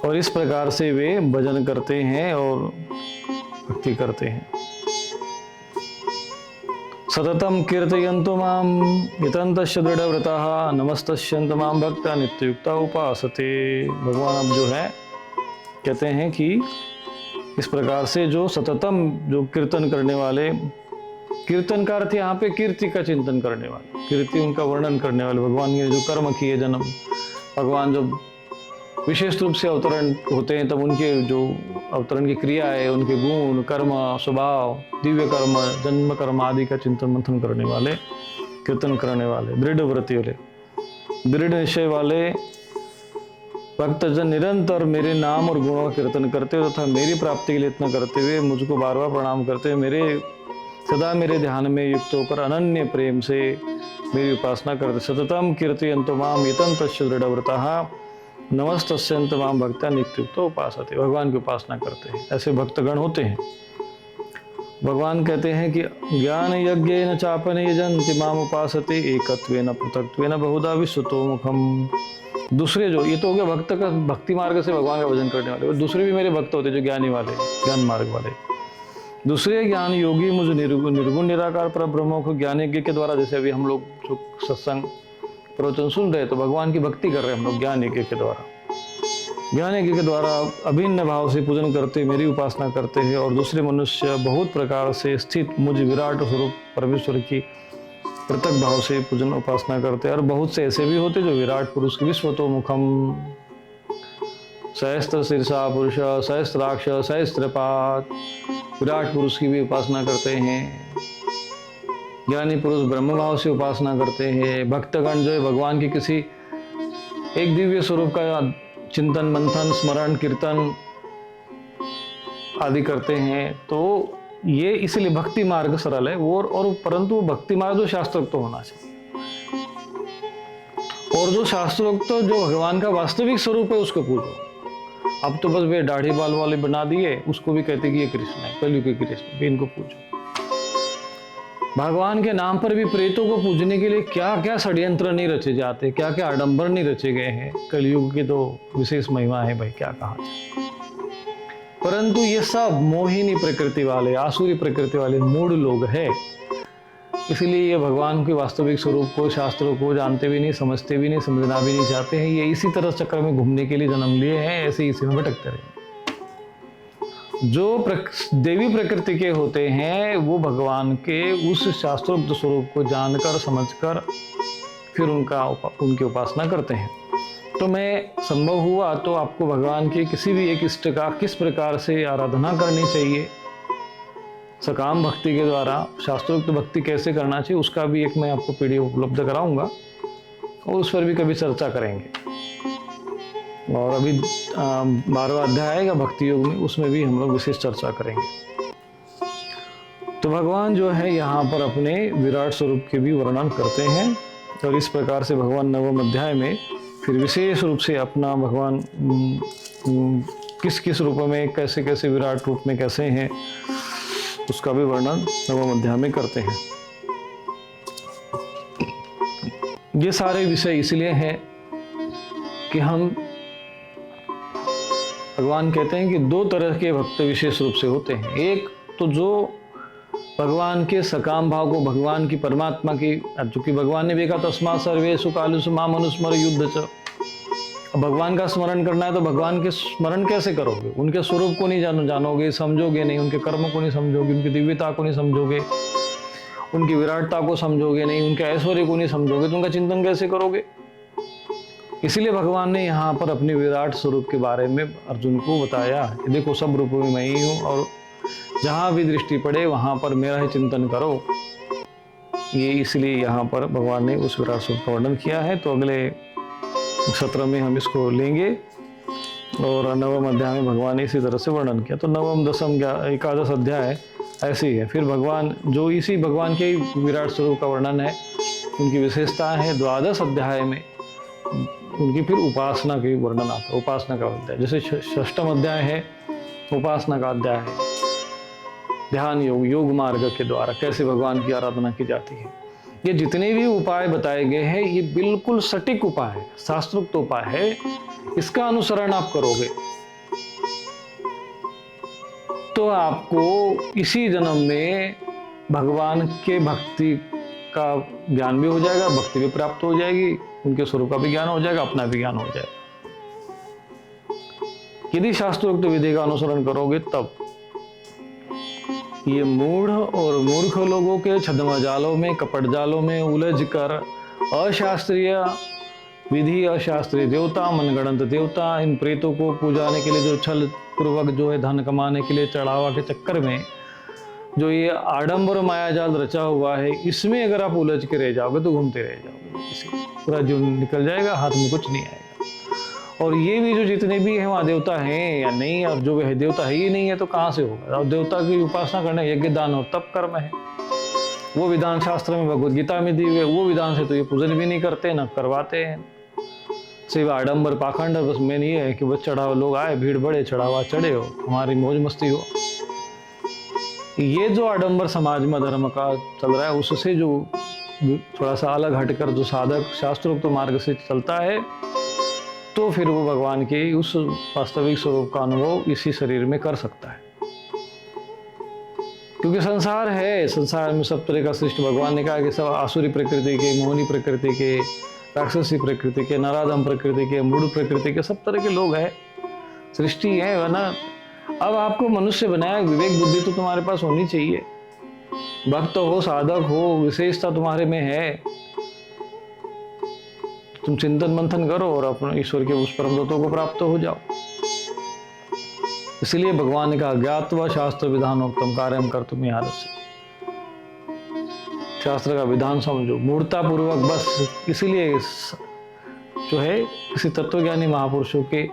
और इस प्रकार से वे भजन करते हैं और भक्ति करते हैं। सततम कीर्तयन्तु माम इतन्तश्च दृढ़व्रताः नमस्तस्यन्त माम भक्ता नित्ययुक्ता उपासते। भगवान अब जो है कहते हैं कि इस प्रकार से जो सततम जो कीर्तन करने वाले, कीर्तन का अर्थ यहाँ पे कीर्ति का चिंतन करने वाले, कीर्ति उनका वर्णन करने वाले, भगवान के जो कर्म किए जन्म, भगवान जब विशेष रूप से अवतरण होते हैं तब उनके जो अवतरण की क्रिया है, उनके गुण, कर्म, स्वभाव, दिव्य कर्म, जन्म कर्म आदि का चिंतन मंथन करने वाले, कीर्तन करने वाले, दृढ़ व्रति वाले, दृढ़ निश्चय वाले भक्तजन निरंतर मेरे नाम और गुणों का कीर्तन करते हुए तथा मेरी प्राप्ति के लिए इतना करते हुए मुझको बार बार प्रणाम करते हुए सदा मेरे ध्यान में युक्त होकर अनन्य प्रेम से मेरी उपासना करते। सततम कीर्तयन्तु माम इतन्तश्च दृढ़व्रताः नमस्तस्यन्त माम भक्ता नित्ययुक्तो उपासते। भगवान की उपासना करते हैं, ऐसे भक्तगण होते हैं। भगवान कहते हैं कि ज्ञान यज्ञेन चापने यजन्ति माम उपासते एकत्वेन पृथक्त्वेन बहुधा विश्वतो मुखम। दूसरे जो, ये तो हो गया भक्त का, भक्ति मार्ग से भगवान का भजन करने वाले। दूसरे भी मेरे भक्त होते जो ज्ञानी वाले, ज्ञान मार्ग वाले। दूसरे ज्ञान योगी मुझे निर्गुण निराकार पर ब्रह्म को ज्ञान यज्ञ के द्वारा, जैसे अभी हम लोग जो सत्संग प्रवचन सुन रहे तो भगवान की भक्ति कर रहे हैं हम लोग ज्ञान यज्ञ के द्वारा। ज्ञान यज्ञ के द्वारा अभिन्न भाव से पूजन करते, मेरी उपासना करते हैं। और दूसरे मनुष्य बहुत प्रकार से स्थित मुझ विराट स्वरूप परमेश्वर की पृथक भाव से पूजन उपासना करते हैं। और बहुत से ऐसे भी होते जो विराट पुरुष की विश्वतो मुखम सहस्त्र शीर्षा पुरुष सहस्त्राक्ष सहस्त्रपाद, विराट पुरुष की भी उपासना करते हैं। ज्ञानी पुरुष ब्रह्म भाव से उपासना करते हैं। भक्तगण जो है भगवान की किसी एक दिव्य स्वरूप का चिंतन मंथन स्मरण कीर्तन आदि करते हैं। तो ये इसलिए भक्ति मार्ग सरल है वो, और परंतु भक्ति मार्ग जो शास्त्रोक्त तो होना चाहिए। और जो शास्त्रोक्त तो जो भगवान का वास्तविक स्वरूप है उसको पूजो। अब तो बस वे दाढ़ी बाल वाले बना दिए, उसको भी कहते कि ये कृष्ण है, कलयुग के कृष्ण, भी इनको पूजो। भगवान के नाम पर भी प्रेतों को पूजने के लिए क्या क्या षड्यंत्र नहीं रचे जाते, क्या क्या आडंबर नहीं रचे गए हैं। कलयुग की तो विशेष महिमा है भाई, क्या कहा जाए। परंतु ये सब मोहिनी प्रकृति वाले, आसुरी प्रकृति वाले मूढ़ लोग हैं। इसलिए ये भगवान के वास्तविक स्वरूप को, शास्त्रों को जानते भी नहीं, समझते भी नहीं, समझना भी नहीं चाहते हैं। ये इसी तरह चक्कर में घूमने के लिए जन्म लिए हैं, ऐसे इसी में भटकते रहे। जो देवी प्रकृति के होते हैं वो भगवान के उस शास्त्रोक्त स्वरूप को जानकर समझकर फिर उनकी उपासना करते हैं। तो मैं संभव हुआ तो आपको भगवान के किसी भी एक इष्ट का किस प्रकार से आराधना करनी चाहिए, सकाम भक्ति के द्वारा शास्त्रोक्त भक्ति कैसे करना चाहिए, उसका भी एक मैं आपको पीडीएफ उपलब्ध कराऊंगा और उस पर भी कभी चर्चा करेंगे। और अभी 12वां अध्याय आएगा भक्ति योग में, उसमें भी हम लोग विशेष चर्चा करेंगे। तो भगवान जो है यहाँ पर अपने विराट स्वरूप के भी वर्णन करते हैं। और इस प्रकार से भगवान 9वें अध्याय में फिर विशेष रूप से अपना भगवान किस किस रूप में, कैसे कैसे विराट रूप में कैसे हैं, उसका भी वर्णन 9वें अध्याय में करते हैं। ये सारे विषय इसलिए हैं कि हम, भगवान कहते हैं कि दो तरह के भक्त विशेष रूप से होते हैं। एक तो जो भगवान के सकाम भाव को, भगवान की परमात्मा की, चूंकि भगवान ने भी कहा तस्मात् सर्वेषु कालेषु माम् अनुस्मर युद्ध च। भगवान का स्मरण करना है तो भगवान के स्मरण कैसे करोगे? उनके स्वरूप को नहीं जानोगे, समझोगे नहीं, उनके कर्म को नहीं समझोगे, उनकी दिव्यता को नहीं समझोगे, उनकी विराटता को समझोगे नहीं, उनके ऐश्वर्य को नहीं समझोगे, तो उनका चिंतन कैसे करोगे? इसलिए भगवान ने यहाँ पर अपने विराट स्वरूप के बारे में अर्जुन को बताया कि देखो सब रूपों में मैं ही हूँ और जहाँ भी दृष्टि पड़े वहाँ पर मेरा ही चिंतन करो। ये इसलिए यहाँ पर भगवान ने उस विराट स्वरूप का वर्णन किया है। तो अगले सत्र में हम इसको लेंगे। और 9वें अध्याय में भगवान ने इसी तरह से वर्णन किया। तो 9वें 10वें 11 अध्याय ऐसे ही है। फिर भगवान जो इसी भगवान के विराट स्वरूप का वर्णन है, उनकी विशेषता है। 12 अध्याय में उनकी फिर उपासना की वर्णन आता है, उपासना का अध्याय। जैसे 6वां अध्याय है उपासना का अध्याय है, ध्यान योग, योग मार्ग के द्वारा कैसे भगवान की आराधना की जाती है। ये जितने भी उपाय बताए गए हैं ये बिल्कुल सटीक उपाय है, शास्त्रोक्त उपाय है। इसका अनुसरण आप करोगे तो आपको इसी जन्म में भगवान के भक्ति का ज्ञान भी हो जाएगा, भक्ति भी प्राप्त हो जाएगी, उनके स्वरूप का भी ज्ञान हो जाएगा, अपना भी ज्ञान हो जाएगा। यदि शास्त्रोक्त विधि का अनुसरण करोगे तब ये मूढ़ और मूर्ख लोगों के छद्म जालों में, कपट जालों में उलझ कर अशास्त्रीय विधि, अशास्त्रीय देवता, मनगढ़ंत देवता, इन प्रेतों को पूजाने के लिए जो छल पूर्वक जो है धन कमाने के लिए चढ़ावा के चक्कर में जो ये आडंबर मायाजाल रचा हुआ है, इसमें अगर आप उलझ के रह जाओगे तो घूमते रह जाओगे, इसे पूरा जीवन निकल जाएगा, हाथ में कुछ नहीं आएगा। और ये भी जो जितने भी हैं वहाँ देवता हैं या नहीं, और जो वह देवता है ही नहीं है तो कहाँ से होगा। और देवता की उपासना करना यज्ञ दान और तप कर्म है, वो विधान शास्त्र में भगवद गीता में दी हुए, वो विधान से तो ये पूजन भी नहीं करते न करवाते हैं। सिर्फ आडंबर पाखंड, बस मेन ये है कि बस चढ़ावा लोग आए, भीड़ बढ़े, चढ़ावा चढ़े हो, हमारी मौज मस्ती हो। ये जो आडंबर समाज में धर्म का चल रहा है, उससे जो थोड़ा सा अलग हटकर जो साधक शास्त्रोक्त मार्ग से चलता है, तो फिर वो भगवान के उस वास्तविक स्वरूप का अनुभव इसी शरीर में कर सकता है। क्योंकि संसार है, संसार में सब तरह का सृष्टि, भगवान ने कहा कि सब आसुरी प्रकृति के, मोहनी प्रकृति के, राक्षसी प्रकृति के, नराधम प्रकृति के, मूढ़ प्रकृति के, सब तरह के लोग हैं, सृष्टि है, वरना अब आपको मनुष्य बनाया, विवेक बुद्धि तो तुम्हारे पास होनी चाहिए, भक्त हो, साधक हो, विशेषता तुम्हारे में है, तुम चिंतन मंथन करो और अपने ईश्वर के उस परम तत्व को प्राप्त हो जाओ। इसलिए भगवान ने कहा ज्ञात्वा शास्त्र विधानोक्तम कार्यम कर्तुम इहारस्य, शास्त्र का विधान समझो मूर्ता पूर्वक, बस इसीलिए जो है किसी तत्वज्ञानी महापुरुषों के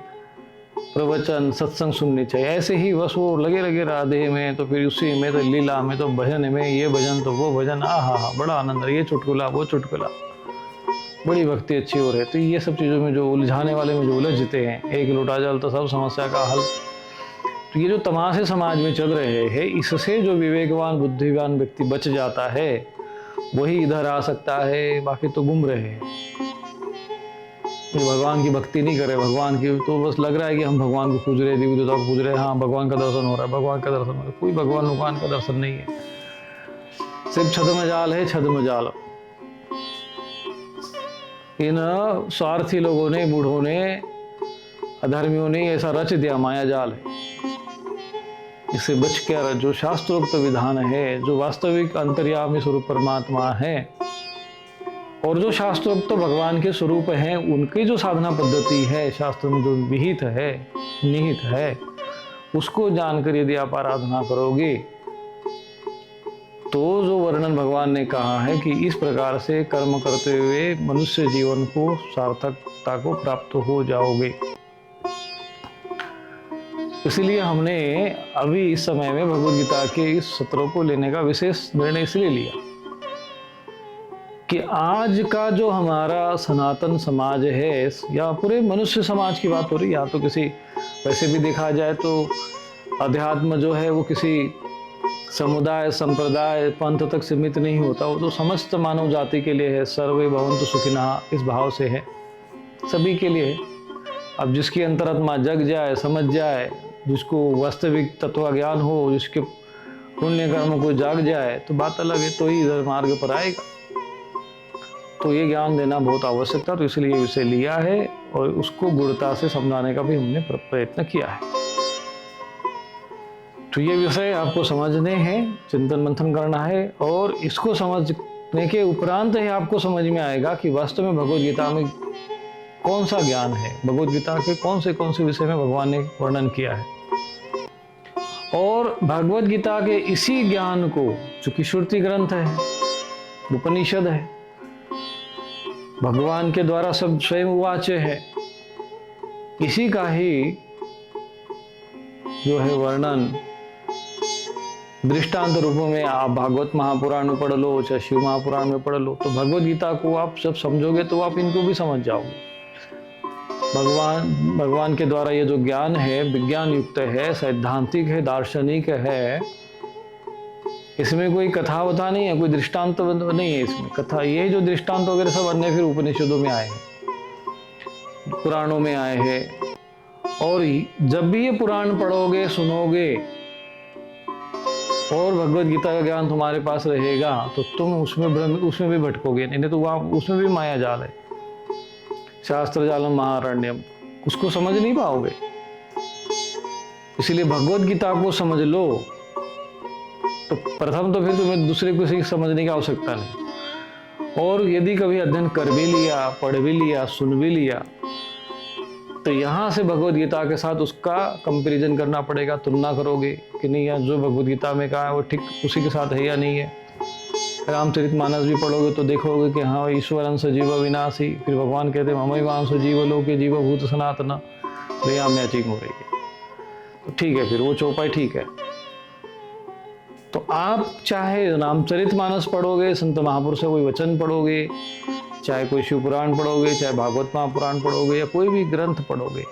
प्रवचन सत्संग सुननी चाहिए। ऐसे ही बस वो लगे लगे राधे में, तो फिर उसी में, तो लीला में, तो भजन में, ये भजन तो वो भजन, आहा बड़ा आनंद है, ये चुटकुला वो चुटकुला, बड़ी भक्ति अच्छी हो रही है। तो ये सब चीज़ों में जो उलझाने वाले में जो उलझते हैं, एक लोटा जल तो सब समस्या का हल, तो ये जो तमाशे समाज में चल रहे हैं, इससे जो विवेकवान बुद्धिवान व्यक्ति बच जाता है वही इधर आ सकता है, बाकी तो गुम रहे हैं। भगवान की भक्ति नहीं करे, भगवान की तो बस लग रहा है कि हम भगवान को पूज रहे, देवी देवता को पूज रहे, हाँ भगवान का दर्शन हो रहा है, भगवान का दर्शन हो रहा है, कोई भगवान का दर्शन नहीं है, सिर्फ छद्म जाल है, छद्म जाल। इन स्वार्थी लोगों ने, बूढ़ों ने, अधर्मियों ने ऐसा रच दिया, माया जाल है। इससे बचकर जो शास्त्रोक्त विधान है, जो वास्तविक अंतर्यामी स्वरूप परमात्मा है और जो शास्त्रोक्त तो भगवान के स्वरूप हैं, उनकी जो साधना पद्धति है, शास्त्र में जो विहित है, निहित है, उसको जानकर यदि आप आराधना करोगे तो जो वर्णन भगवान ने कहा है कि इस प्रकार से कर्म करते हुए मनुष्य जीवन को सार्थकता को प्राप्त हो जाओगे। इसलिए हमने अभी इस समय में भगवद गीता के इस सत्रों को लेने का विशेष निर्णय इसलिए लिया कि आज का जो हमारा सनातन समाज है, या पूरे मनुष्य समाज की बात हो रही है, या तो किसी वैसे भी देखा जाए तो अध्यात्म जो है वो किसी समुदाय, संप्रदाय, पंथ तक सीमित नहीं होता, वो तो समस्त मानव जाति के लिए है, सर्वे भवन्तु सुखिनः इस भाव से है, सभी के लिए है। अब जिसकी अंतरात्मा जग जाए, समझ जाए, जिसको वास्तविक तत्व ज्ञान हो, जिसके पुण्य कर्म को जाग जाए तो बात अलग है, तो ही इधर मार्ग पर आएगा। तो ये ज्ञान देना बहुत आवश्यक था, तो इसलिए इसे लिया है और उसको गुणता से समझाने का भी हमने प्रयत्न किया है। तो ये विषय आपको समझने हैं, चिंतन मंथन करना है, और इसको समझने के उपरांत ही आपको समझ में आएगा कि वास्तव में भगवद गीता में कौन सा ज्ञान है, भगवद गीता के कौन से विषय में भगवान ने वर्णन किया है। और भगवद गीता के इसी ज्ञान को, चूंकि श्रुति ग्रंथ है, उपनिषद है, भगवान के द्वारा सब स्वयं वाच्य है, इसी का ही जो है वर्णन दृष्टांत रूपों में आप भागवत महापुराण में पढ़ लो, चाहे शिव महापुराण में पढ़ लो, तो भगवद गीता को आप जब समझोगे तो आप इनको भी समझ जाओगे। भगवान के द्वारा ये जो ज्ञान है, विज्ञान युक्त है, सैद्धांतिक है, दार्शनिक है, इसमें कोई कथा वथा नहीं है, कोई दृष्टांत नहीं है इसमें। कथा ये जो दृष्टांत वगैरह सब अन्य फिर उपनिषदों में आए हैं, पुराणों में आए हैं। और जब भी ये पुराण पढ़ोगे, सुनोगे, और भगवत गीता का ज्ञान तुम्हारे पास रहेगा तो तुम उसमें भी भटकोगे नहीं तो वहाँ उसमें भी माया जाल है। शास्त्र जालम महारण्यम, उसको समझ नहीं पाओगे। इसलिए भगवत गीता को समझ लो तो प्रथम तो फिर तुम्हें दूसरे को समझने की आवश्यकता नहीं। और यदि कभी अध्ययन कर भी लिया, पढ़ भी लिया, सुन भी लिया, तो यहाँ से भगवत गीता के साथ उसका कंपैरिजन करना पड़ेगा, तुलना करोगे कि नहीं यार जो भगवत गीता में कहा है वो ठीक उसी के साथ है या नहीं है। रामचरितमानस भी पढ़ोगे तो देखोगे कि हाँ ईश्वर अंश जीव विनाशी, फिर भगवान कहते हैं ममैवांश जीव लोके जीव भूत सनातना, भैया मैचिंग हो रही है। तो ठीक है, फिर वो चौपाई ठीक है। तो आप चाहे रामचरितमानस पढ़ोगे, संत महापुरुषों कोई वचन पढ़ोगे, चाहे कोई शिव पुराण पढ़ोगे, चाहे भागवत महापुराण पढ़ोगे या कोई भी ग्रंथ पढ़ोगे,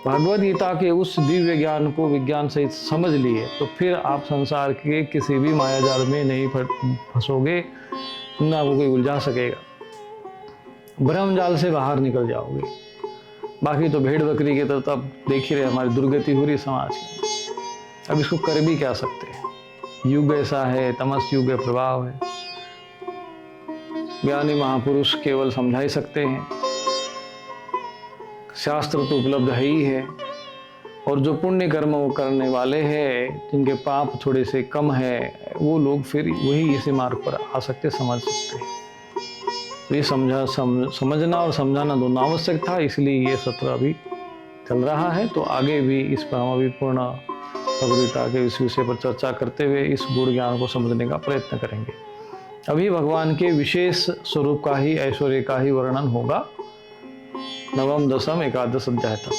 भगवद गीता के उस दिव्य ज्ञान को विज्ञान सहित समझ लिए तो फिर आप संसार के किसी भी मायाजाल में नहीं फंसोगे, ना वो कोई उलझा सकेगा, ब्रह्म जाल से बाहर निकल जाओगे। बाकी तो भेड़ बकरी के तो अब देख ही रहे हमारी दुर्गति हो रही समाज की। अब इसको कर भी क्या सकते हैं, युग ऐसा है, तमस युग है, प्रभाव है। ज्ञानी महापुरुष केवल समझा ही सकते हैं, शास्त्र तो उपलब्ध है ही है। और जो पुण्य कर्म वो करने वाले हैं, जिनके पाप थोड़े से कम है, वो लोग फिर वही इसी मार्ग पर आ सकते, समझ सकते हैं। तो ये समझना और समझाना दोनों आवश्यक था, इसलिए ये सत्र अभी चल रहा है। तो आगे भी इस पर हम अभी पूर्ण भगवद्गीता के इस विषय पर चर्चा करते हुए इस गुण ज्ञान को समझने का प्रयत्न करेंगे। अभी भगवान के विशेष स्वरूप का ही, ऐश्वर्य का ही वर्णन होगा, नवम दशम एकादश अध्याय तक।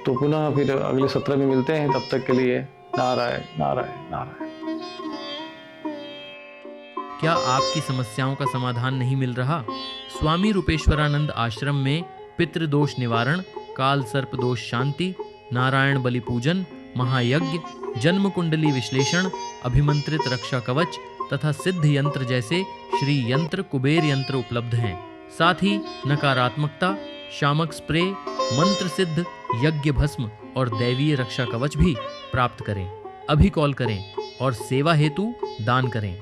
तो पुनः फिर अगले सत्र में मिलते हैं, तब तक के लिए नारायण नारायण नारायण। क्या आपकी समस्याओं का समाधान नहीं मिल रहा? स्वामी रूपेश्वरानंद आश्रम में पितृदोष निवारण, काल सर्प दोष शांति, नारायण बलि पूजन, महायज्ञ, जन्म कुंडली विश्लेषण, अभिमंत्रित रक्षा कवच तथा सिद्ध यंत्र जैसे श्री यंत्र, कुबेर यंत्र उपलब्ध हैं। साथ ही नकारात्मकता, शामक स्प्रे, मंत्र सिद्ध यज्ञ भस्म और दैवीय रक्षा कवच भी प्राप्त करें। अभी कॉल करें और सेवा हेतु दान करें।